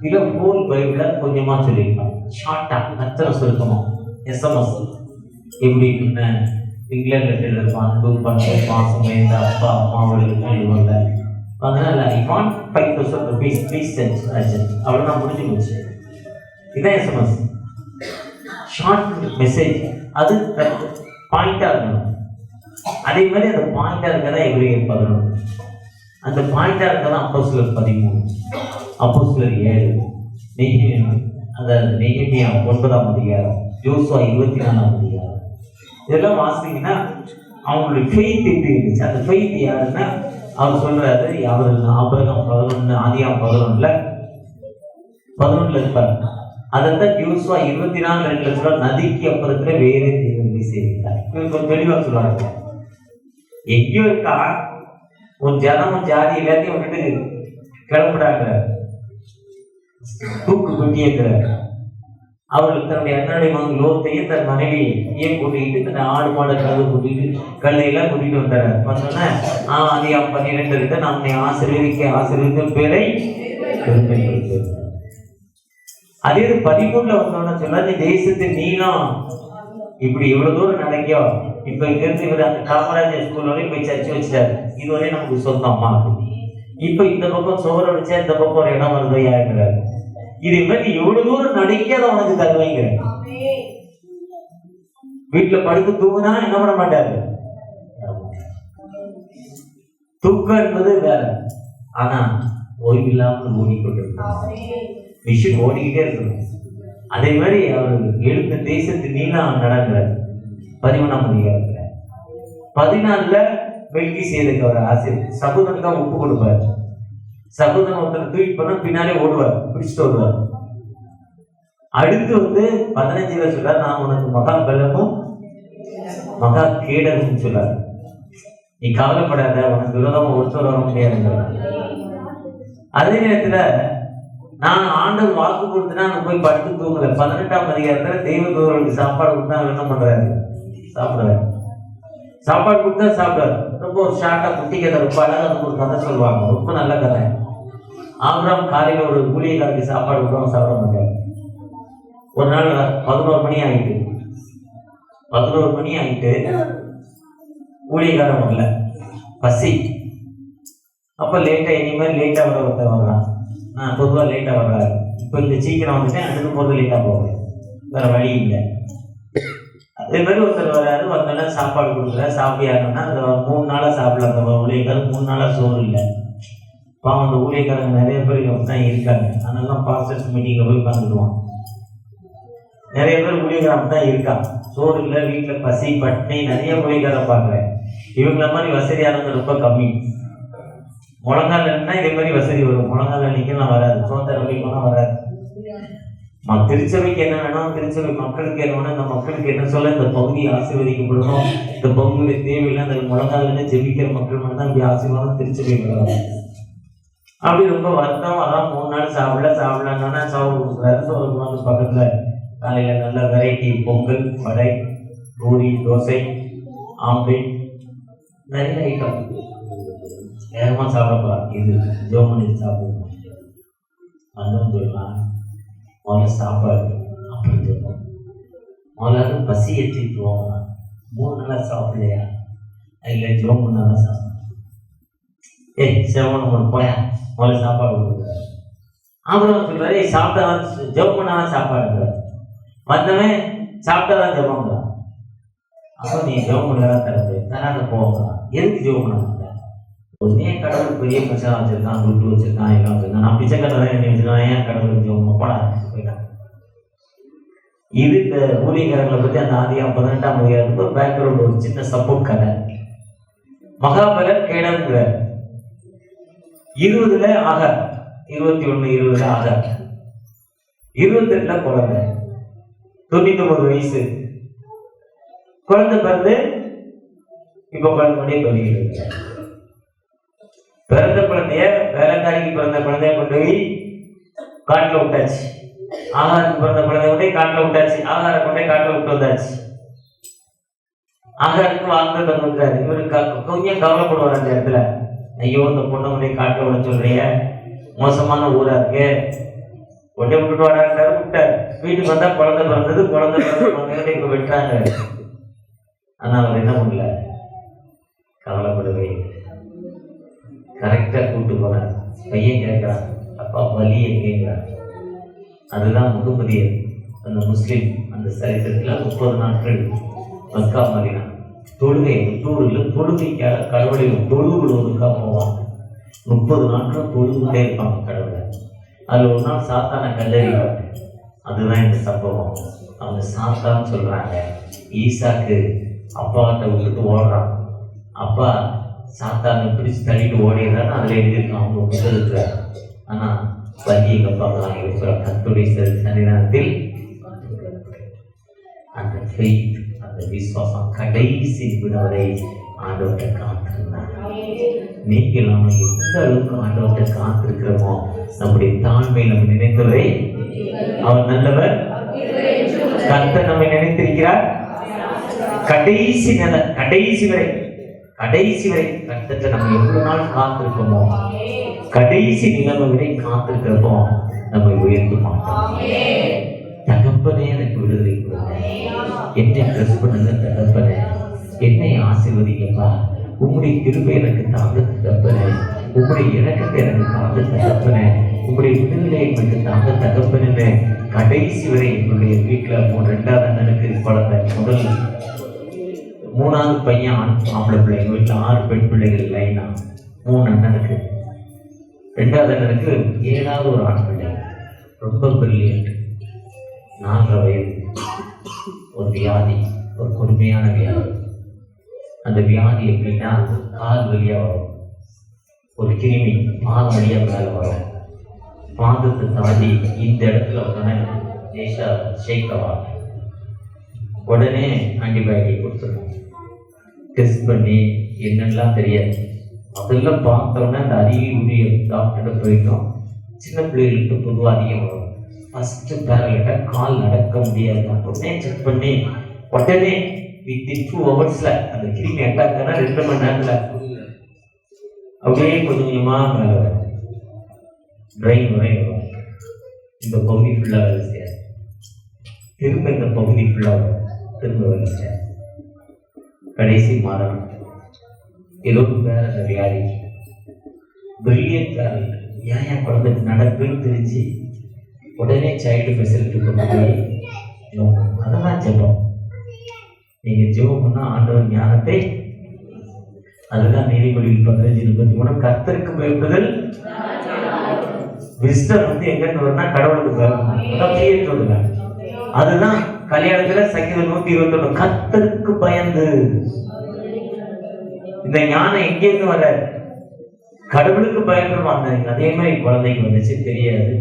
இதில் ஹோல் பைபிளை கொஞ்சமா சொல்லியிருப்பாங்க, ஷார்ட்டா ரத்தின சுருக்கமா. எஸ்எம்எஸ் எப்படி இருக்குன்னு இங்கிலாந்து லெட்டரில் இருப்பான், அன்பு பண்பு பாசம் இந்த அப்பா அம்மாவோட இல்லை. அதனால I want 5,000 rupees, please send urgent. அவ்வளோ நான் முடிஞ்சு போச்சு. இதான் எஸ்எம்எஸ், ஷார்ட் மெசேஜ். அது பாயிண்டா இருக்கணும். அதே மாதிரி அந்த பாயிண்டா இருக்கதான் எபிரேயர் 11, அந்த பாயிண்டா இருக்கதான் அப்போஸ்தலர் 13, அப்போஸ்தலர் 7, நெகேமியா, அதாவது நெகேமியா 9ஆம் அதிகாரம், யோசுவா 24ஆம் அதிகாரம். இதெல்லாம் வாசித்தீங்கன்னா அவங்களுடைய ஃபெய்த் எப்படி இருந்துச்சு. அந்த ஃபெய்த் யாருன்னா, அவர் சொல்றாரு, ஆபிரகாம் 11, ஆதியாகமம் 11 இருப்பார். அதைத்தான் யோசுவா 24:2 சொல்ற, நதிக்கு அப்புறத்துல வேறு தேவனை செய்கிறார். கொஞ்சம் தெளிவா சொல்லுவாங்க. எங்கேயோ இருக்கா உன் ஜனம் உன் ஜாதி எல்லாத்தையும் வந்துட்டு கிளம்புறாங்க, தூக்கு கொட்டியிருக்கிறார். அவர்கள் தன்னுடைய அண்ணனுடைய மகன் லோத்தையும் தன் மனைவியையும் கூட்டிகிட்டு தன் ஆடு மாடு கழுவு கூட்டிட்டு கல்லையெல்லாம் கூட்டிட்டு வந்தார். வந்தோன்னா ஆதியாகமம் 12 இருக்க, நம்மை ஆசீர்வதித்த பேரை பெருமைப்படுத்த. அதே 13 வந்தோம்னா சொல்ல, நீ தேசத்தின் நீளம் இப்படி இவ்வளவு தூரம் நடக்கியோ, இப்ப இங்க இருந்து இவர் அந்த காமராஜர் ஸ்கூல் வரையும் போய் சர்ச்சை வச்சுட்டாரு, இதுவரை நமக்கு சொந்தமா. இப்ப இந்த பக்கம் சுவர் அடிச்சா இந்த பக்கம் ஒரு இடம் வருதையாங்கிறாரு. இது மாதிரி எவ்வளவு தூரம் நடிக்காத அவனுக்கு தருவாங்க. வீட்டுல படுத்து தூங்குனா என்ன பண்ண மாட்டாரு. தூக்கம் என்பது வேற, ஆனா ஓய்வு இல்லாமல் ஓடிக்கொண்டிருக்கிறார். மிஷின் ஓடிக்கிட்டே இருக்கணும். அதே மாதிரி அவர் எழுந்த தேசத்து நீளம் நடக்கிறார். 11ஆம் அதிகாரத்துல 14ல வெல்கி செய்ததுக்கு அவர் ஆசை சகோதரனுக்காக ஒப்பு கொடுப்பார். சகோதரன் ஒருத்தர் தூக்கி பண்ண பின்னாலே ஓடுவார், பிடிச்சிட்டு வருவார். அடுத்து 15ல சொல்றார், நான் உனக்கு மகா பலமும் மகா கேடகம் சொல்றார். நீ கவலைப்படாத, உனக்கு விரோதமா ஒருத்தர் வர முடியாது. அதே நேரத்துல நான் ஆண்டவர் வாக்கு கொடுத்துனா நான் போய் படுத்து தூங்கல. 18ஆம் அதிகாரத்துல தெய்வ தூதர்களுக்கு சாப்பாடு கொடுத்தா என்ன பண்றாரு, சாப்பிடுறாரு. சாப்பாடு கொடுத்தா சாப்பிடுறாரு. ரொம்ப ஒரு ஷார்ட்டா குட்டி கதை, ரொம்ப அழகா ஒரு கதை சொல்லுவாங்க, ரொம்ப நல்ல கதை. ஆபிரகாம் காலையில ஒரு ஊழியக்காரருக்கு சாப்பாடு கொடுத்தா சாப்பிட மாட்டாரு. ஒரு நாள் 11 மணி ஆயிட்டு, 11 மணி ஆயிட்டு ஊழியக்காரன் வரல, பசி. அப்ப லேட்டா, இனிமேல் லேட்டா வர ஒருத்தர் வர்றான். நான் பொதுவாக லேட்டாக வர்றாரு. இப்போ இந்த சீக்கிரம் வந்துட்டேன், அடுத்த போது லேட்டாக போகிறேன், வேற வழி இல்லை. அதே மாதிரி ஒருத்தர் வர்றாரு, வந்தோன்னா சாப்பாடு கொடுக்குற சாப்பியாருன்னா அந்த 3 நாளாக சாப்பிடல. அந்த ஊழியக்காரன் 3 நாளாக சோறு இல்லை. பாவம் அந்த ஊழியக்காரங்க நிறைய பேர் இங்கே தான் இருக்காங்க. அதனால பாஸ்டர்ஸ் மீட்டிங்கில் போய் உட்காந்துக்குவான். நிறைய பேர் ஊழியக்காரன் தான் இருக்கான். சோறு இல்லை, வீட்டில் பசி பட்டினி, நிறைய ஊழியக்காரன் பார்க்குறேன். இவங்கள மாதிரி வசதியானவங்க ரொம்ப கம்மி. முழங்கால் இல்லைன்னா இதே மாதிரி வசதி வரும். முழங்கால் அன்னைக்கெல்லாம் வராது, சோத்த ரவிக்கெல்லாம் வராது. திருச்சபைக்கு என்ன வேணும், திருச்சபை மக்களுக்கு என்ன வேணும், இந்த மக்களுக்கு என்ன சொல்ல, இந்த பகுதியை ஆசீர்வதிக்கப்படணும், இந்த பகுதியுடைய தேவையில்லை, அந்த முழங்கால் ஜெபிக்கிற மக்கள் மட்டும் தான் இப்படி ஆசீர்வாதம் திருச்சபை வரும். அப்படி ரொம்ப வருத்தம். அதான் 3 நாள் சாப்பிடலன்னா சாப்பிட கொடுக்குறாரு. சோறு பக்கத்துல காலையில நல்ல வெரைட்டி பொங்கல், வடை, பூரி, தோசை, ஆம்லேட், நிறைய ஐட்டம். நேரமா சாப்பிட போறான். இது ஜோமனி சாப்பிடுவோம். வந்தவங்க சொல்லலாம், முதல்ல சாப்பாடு அப்படி சொல்லுவோம். முதல்ல பசி எத்திட்டுவோம். 3 நாளாக சாப்பிடலையா, இல்லை ஜோமன்னாதான் சாப்பிடும். செவன் போயா, முதல்ல சாப்பாடு கொடுக்குறாரு. அப்புறம் சொல்றாரு, சாப்பிட்டாதான் ஜோமன்னாதான் சாப்பாடு. வந்தவன் சாப்பிட்டாதான் ஜபம்தான். அப்போ நீ ஜோமன்னாதான் தராத போவாங்க. எதுக்கு ஜோமன்னா? ஒன்னே கடவுள் பெரிய பிரச்சனை வச்சிருக்கான், துட்டு வச்சிருக்கான், எல்லாம் வச்சிருக்கான். நான் பிச்சைக்காரன் தான் என்ன வச்சிருக்கான், ஏன் கடவுள் போடா போயிட்டான். இது இந்த ஊழியக்காரங்களை பற்றி அந்த 18ஆம் அதிகாரத்துக்கு ஒரு பேக்ரவுண்ட், ஒரு சின்ன சப்போர்ட் கதை. மகாபலர் கேடங்கிற 20ல ஆகார், 21-20ல ஆகார், 22ல குழந்தை, 99 வயசு குழந்தை பிறந்து இப்ப குழந்தைய பெருகிட்டு. பிறந்த குழந்தைய, வேலைக்காரிக்கு பிறந்த குழந்தைய கொண்டு போய் காட்டுல விட்டாச்சு. ஆகாருக்கு பிறந்த குழந்தைய கொண்டு போய் காட்டுல விட்டாச்சு. ஆகாரை கொண்டு போய் காட்டுல விட்டு வந்தாச்சு. ஆகாருக்கு வாழ்ந்து வந்துட்டாரு. இவரு கொஞ்சம் கவலைப்படுவார் அந்த இடத்துல. ஐயோ, இந்த பொண்ணை கொண்டு காட்டுல விட சொல்றிய, மோசமான ஊரா இருக்கு, கொண்டே விட்டுட்டு வராரு. விட்டாரு. வீட்டுக்கு வந்தா குழந்தை பிறந்தது, குழந்தை பிறந்த இப்ப விட்டாங்க. ஆனா அவர் என்ன பண்ணல, கவலைப்படவே கரெக்டா கூப்பிட்டு போறார். பையன் கேட்கிறான், அப்பா வலி எங்கேங்கிறார். அதுதான் முகமதியர், அந்த முஸ்லீம் அந்த சரித்திரத்துல 30 நாட்கள் மக்கா மாறினான். தொழுகை தொழுகைக்காக கடவுளை தொழுவிடுவதற்காக போவாங்க. 30 நாட்கள் தொழுதுகிட்டே இருப்பாங்க கடவுளை. அதுல ஒரு நாள் சாத்தான கல்லறிவாங்க. அதுதான் இந்த சம்பவம். அவங்க சாத்தான்னு சொல்றாங்க. ஈசாக்கு அப்பாட்ட விட்டுட்டு ஓடுறான். அப்பா சாத்தானை பிடிச்சு தள்ளிட்டு ஓடிடுறான்னு அதுல எழுதியிருக்கான் அவங்க புத்தகத்துல. ஆனா வலி எங்க பார்க்கலாம் இருக்கிற கத்துடைய சன்னிதானத்தில் அந்த ஃபெய்த், அந்த விசுவாசம் கடைசி விடவரை ஆண்டவர்கிட்ட காத்திருந்தாங்க. நீங்கள் நம்ம எந்த அளவுக்கு ஆண்டவர்கிட்ட காத்திருக்கிறோமோ, நம்முடைய தாழ்மை நம்ம நினைத்தவரை அவர் நல்லவர், கர்த்தர் நம்மை நினைத்திருக்கிறார். கடைசி நிலை, கடைசி வரை கர்த்தத்தை நம்ம எவ்வளவு நாள் காத்திருக்கோமோ, கடைசி நிலைமை வரை காத்திருக்கிறப்போ நம்மை உயர்த்த மாட்டோம். தகப்பனே எனக்கு விடுதலை கொடுங்க, என்னை ட்ரெஸ் பண்ணுங்க தகப்பனே, என்னை ஆசீர்வதிங்கப்பா, உங்களுடைய கிருபை எனக்கு தாங்க தகப்பனே, உங்களுடைய இறக்கத்தை எனக்கு தாங்க தகப்பனே, உங்களுடைய விடுதலை எனக்கு தாங்க தகப்பனே கடைசி வரை என்னுடைய வீட்டில் ரெண்டாவது அண்ணனுக்கு குழந்தை, முதல் 3வது பையன் ஆம்பளை பிள்ளை. எங்கள் வீட்டில் 6 பெண் பிள்ளைகள் லைனா, 3 அண்ணனுக்கு. 2வது அண்ணனுக்கு 7வது ஒரு ஆண் பிள்ளை, ரொம்ப பிரில்லியன்ட், 4 வயது. ஒரு வியாதி, ஒரு கொடுமையான வியாதி. அந்த வியாதி எப்படின்னா கால் வழியாக வரும், ஒரு கிருமி பாதம் வழியாக மேலே வரும். பாதத்தை தாண்டி இந்த இடத்துல உடனே லேசா ஷேக்கவா, உடனே ஆன்டிபயோட்டிக் கொடுத்துருவோம். டெஸ்ட் பண்ணி என்னெல்லாம் தெரியாது. அதெல்லாம் பார்த்தோன்னே அந்த அறிவுடைய டாக்டர்கிட்ட போயிட்டோம். சின்ன பிள்ளைகளுக்கு பொதுவாக அதிகம் வரும். ஃபஸ்ட்டு பேரலிட்ட கால் நடக்க முடியாது. உடனே செக் பண்ணி உடனே வித்தின் 2 ஹவர்ஸில் அந்த கிருமி அட்டாக் ஆனால் 2 மணி நேரத்தில் அப்படியே கொஞ்சம் கொஞ்சமாக மேலே வரும், பிரெயின் வரை வரும். இந்த பகுதி ஃபுல்லாக வேலை செய்யாது. திரும்ப இந்த பகுதி ஃபுல்லாக வரும், திரும்ப வேலை செய்யாது. கடைசி மரணம். ஏதோ வேற அந்த வியாதி. பிரில்லியன்ட் பேரல். ஏன் குழந்தைக்கு நடக்குன்னு தெரிஞ்சு உடனே சைல்டு ஃபெசிலிட்டி கொடுத்தாரு. அதெல்லாம் ஜெபம். நீங்கள் ஜெபம் பண்ணால் ஆண்டவர் ஞானத்தை, அதுதான் நீதிமொழிகள் 15:33 கர்த்தருக்கு பயப்படுதல். விஸ்டம் வந்து எங்கன்னு வரும்னா கடவுளுக்கு பயப்படணும். அதுதான் கல்யாணத்துல சங்கீதம் 121 கர்த்தருக்கு பயந்து. இந்த ஞானம் எங்கேருந்து வர? கடவுளுக்கு பயப்படுவாங்க. அதே மாதிரி குழந்தைக்கு வந்துச்சு தெரியாது.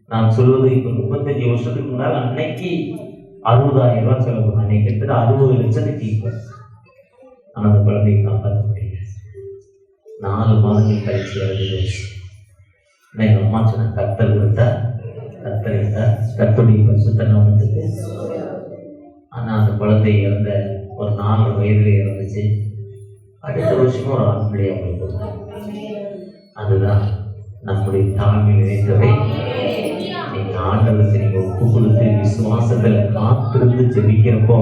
நான் சொல்வது இப்ப 35 வருஷத்துக்கு முன்னால் அன்னைக்கு 60,000 ரூபாய் செலவு பண்ண, அன்னைக்கு கிட்டத்தட்ட 60 லட்சத்துக்கு ஈக்குவல். ஆனால் அந்த குழந்தைக்கு காப்பாற்ற முடியல. 4 மாதங்கள் கழிச்சு 60 வருஷம். எங்கள் அம்மா சொன்ன கர்த்தர் கொடுத்தா, கர்த்தர் எடுத்தா, கர்த்தருடைய பரிசுத்த நாமத்துக்கு. ஆனால் அந்த குழந்தை இறந்த ஒரு 4 வயதுல இறந்துச்சு. அடுத்த வருஷமும் ஒரு ஆண் பிள்ளை அவங்களுக்கு கொடுத்தாங்க. அதுதான் நம்முடைய தாழ்மை நினைத்தவை. நீங்க ஆண்டவருக்கு நீங்க ஒப்பு கொடுத்து விசுவாசத்துல காத்திருந்து ஜெபிக்கிறப்போ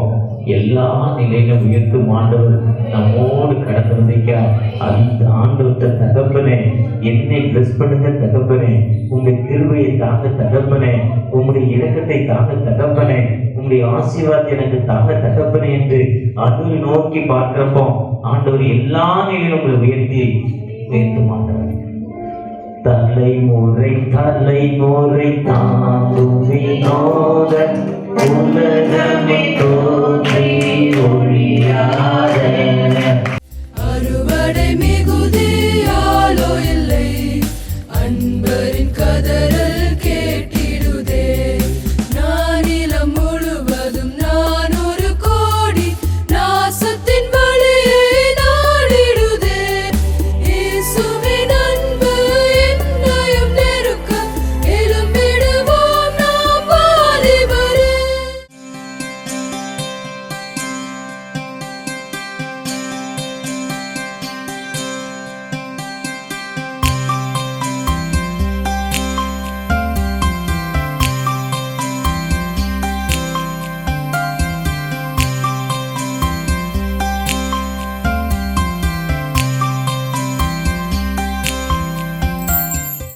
எல்லா நிலையிலும் உயர்த்தும் ஆண்டவர் நம்மோடு கடந்து வந்திருக்க. அந்த ஆண்டவர்கிட்ட தகப்பனே என்னை பிளஸ் பண்ணுங்க தகப்பனே, உங்க கிருபையை தாங்க தகப்பனே, உங்களுடைய இரக்கத்தை தாங்க தகப்பனே, உங்களுடைய ஆசீர்வாதத்தை எனக்கு தாங்க தகப்பனே என்று அதுவை நோக்கி பார்க்கிறப்போ ஆண்டவர் எல்லா நிலையிலும் உங்களை உயர்த்தும் ஆண்டவர். தலைமுறை தலைமுறை தாங்கும் வினோத உலகமே தோன்றி ஒளியாத அறுவடை மிகுதியாலோ இல்லை அன்பரின் கதறி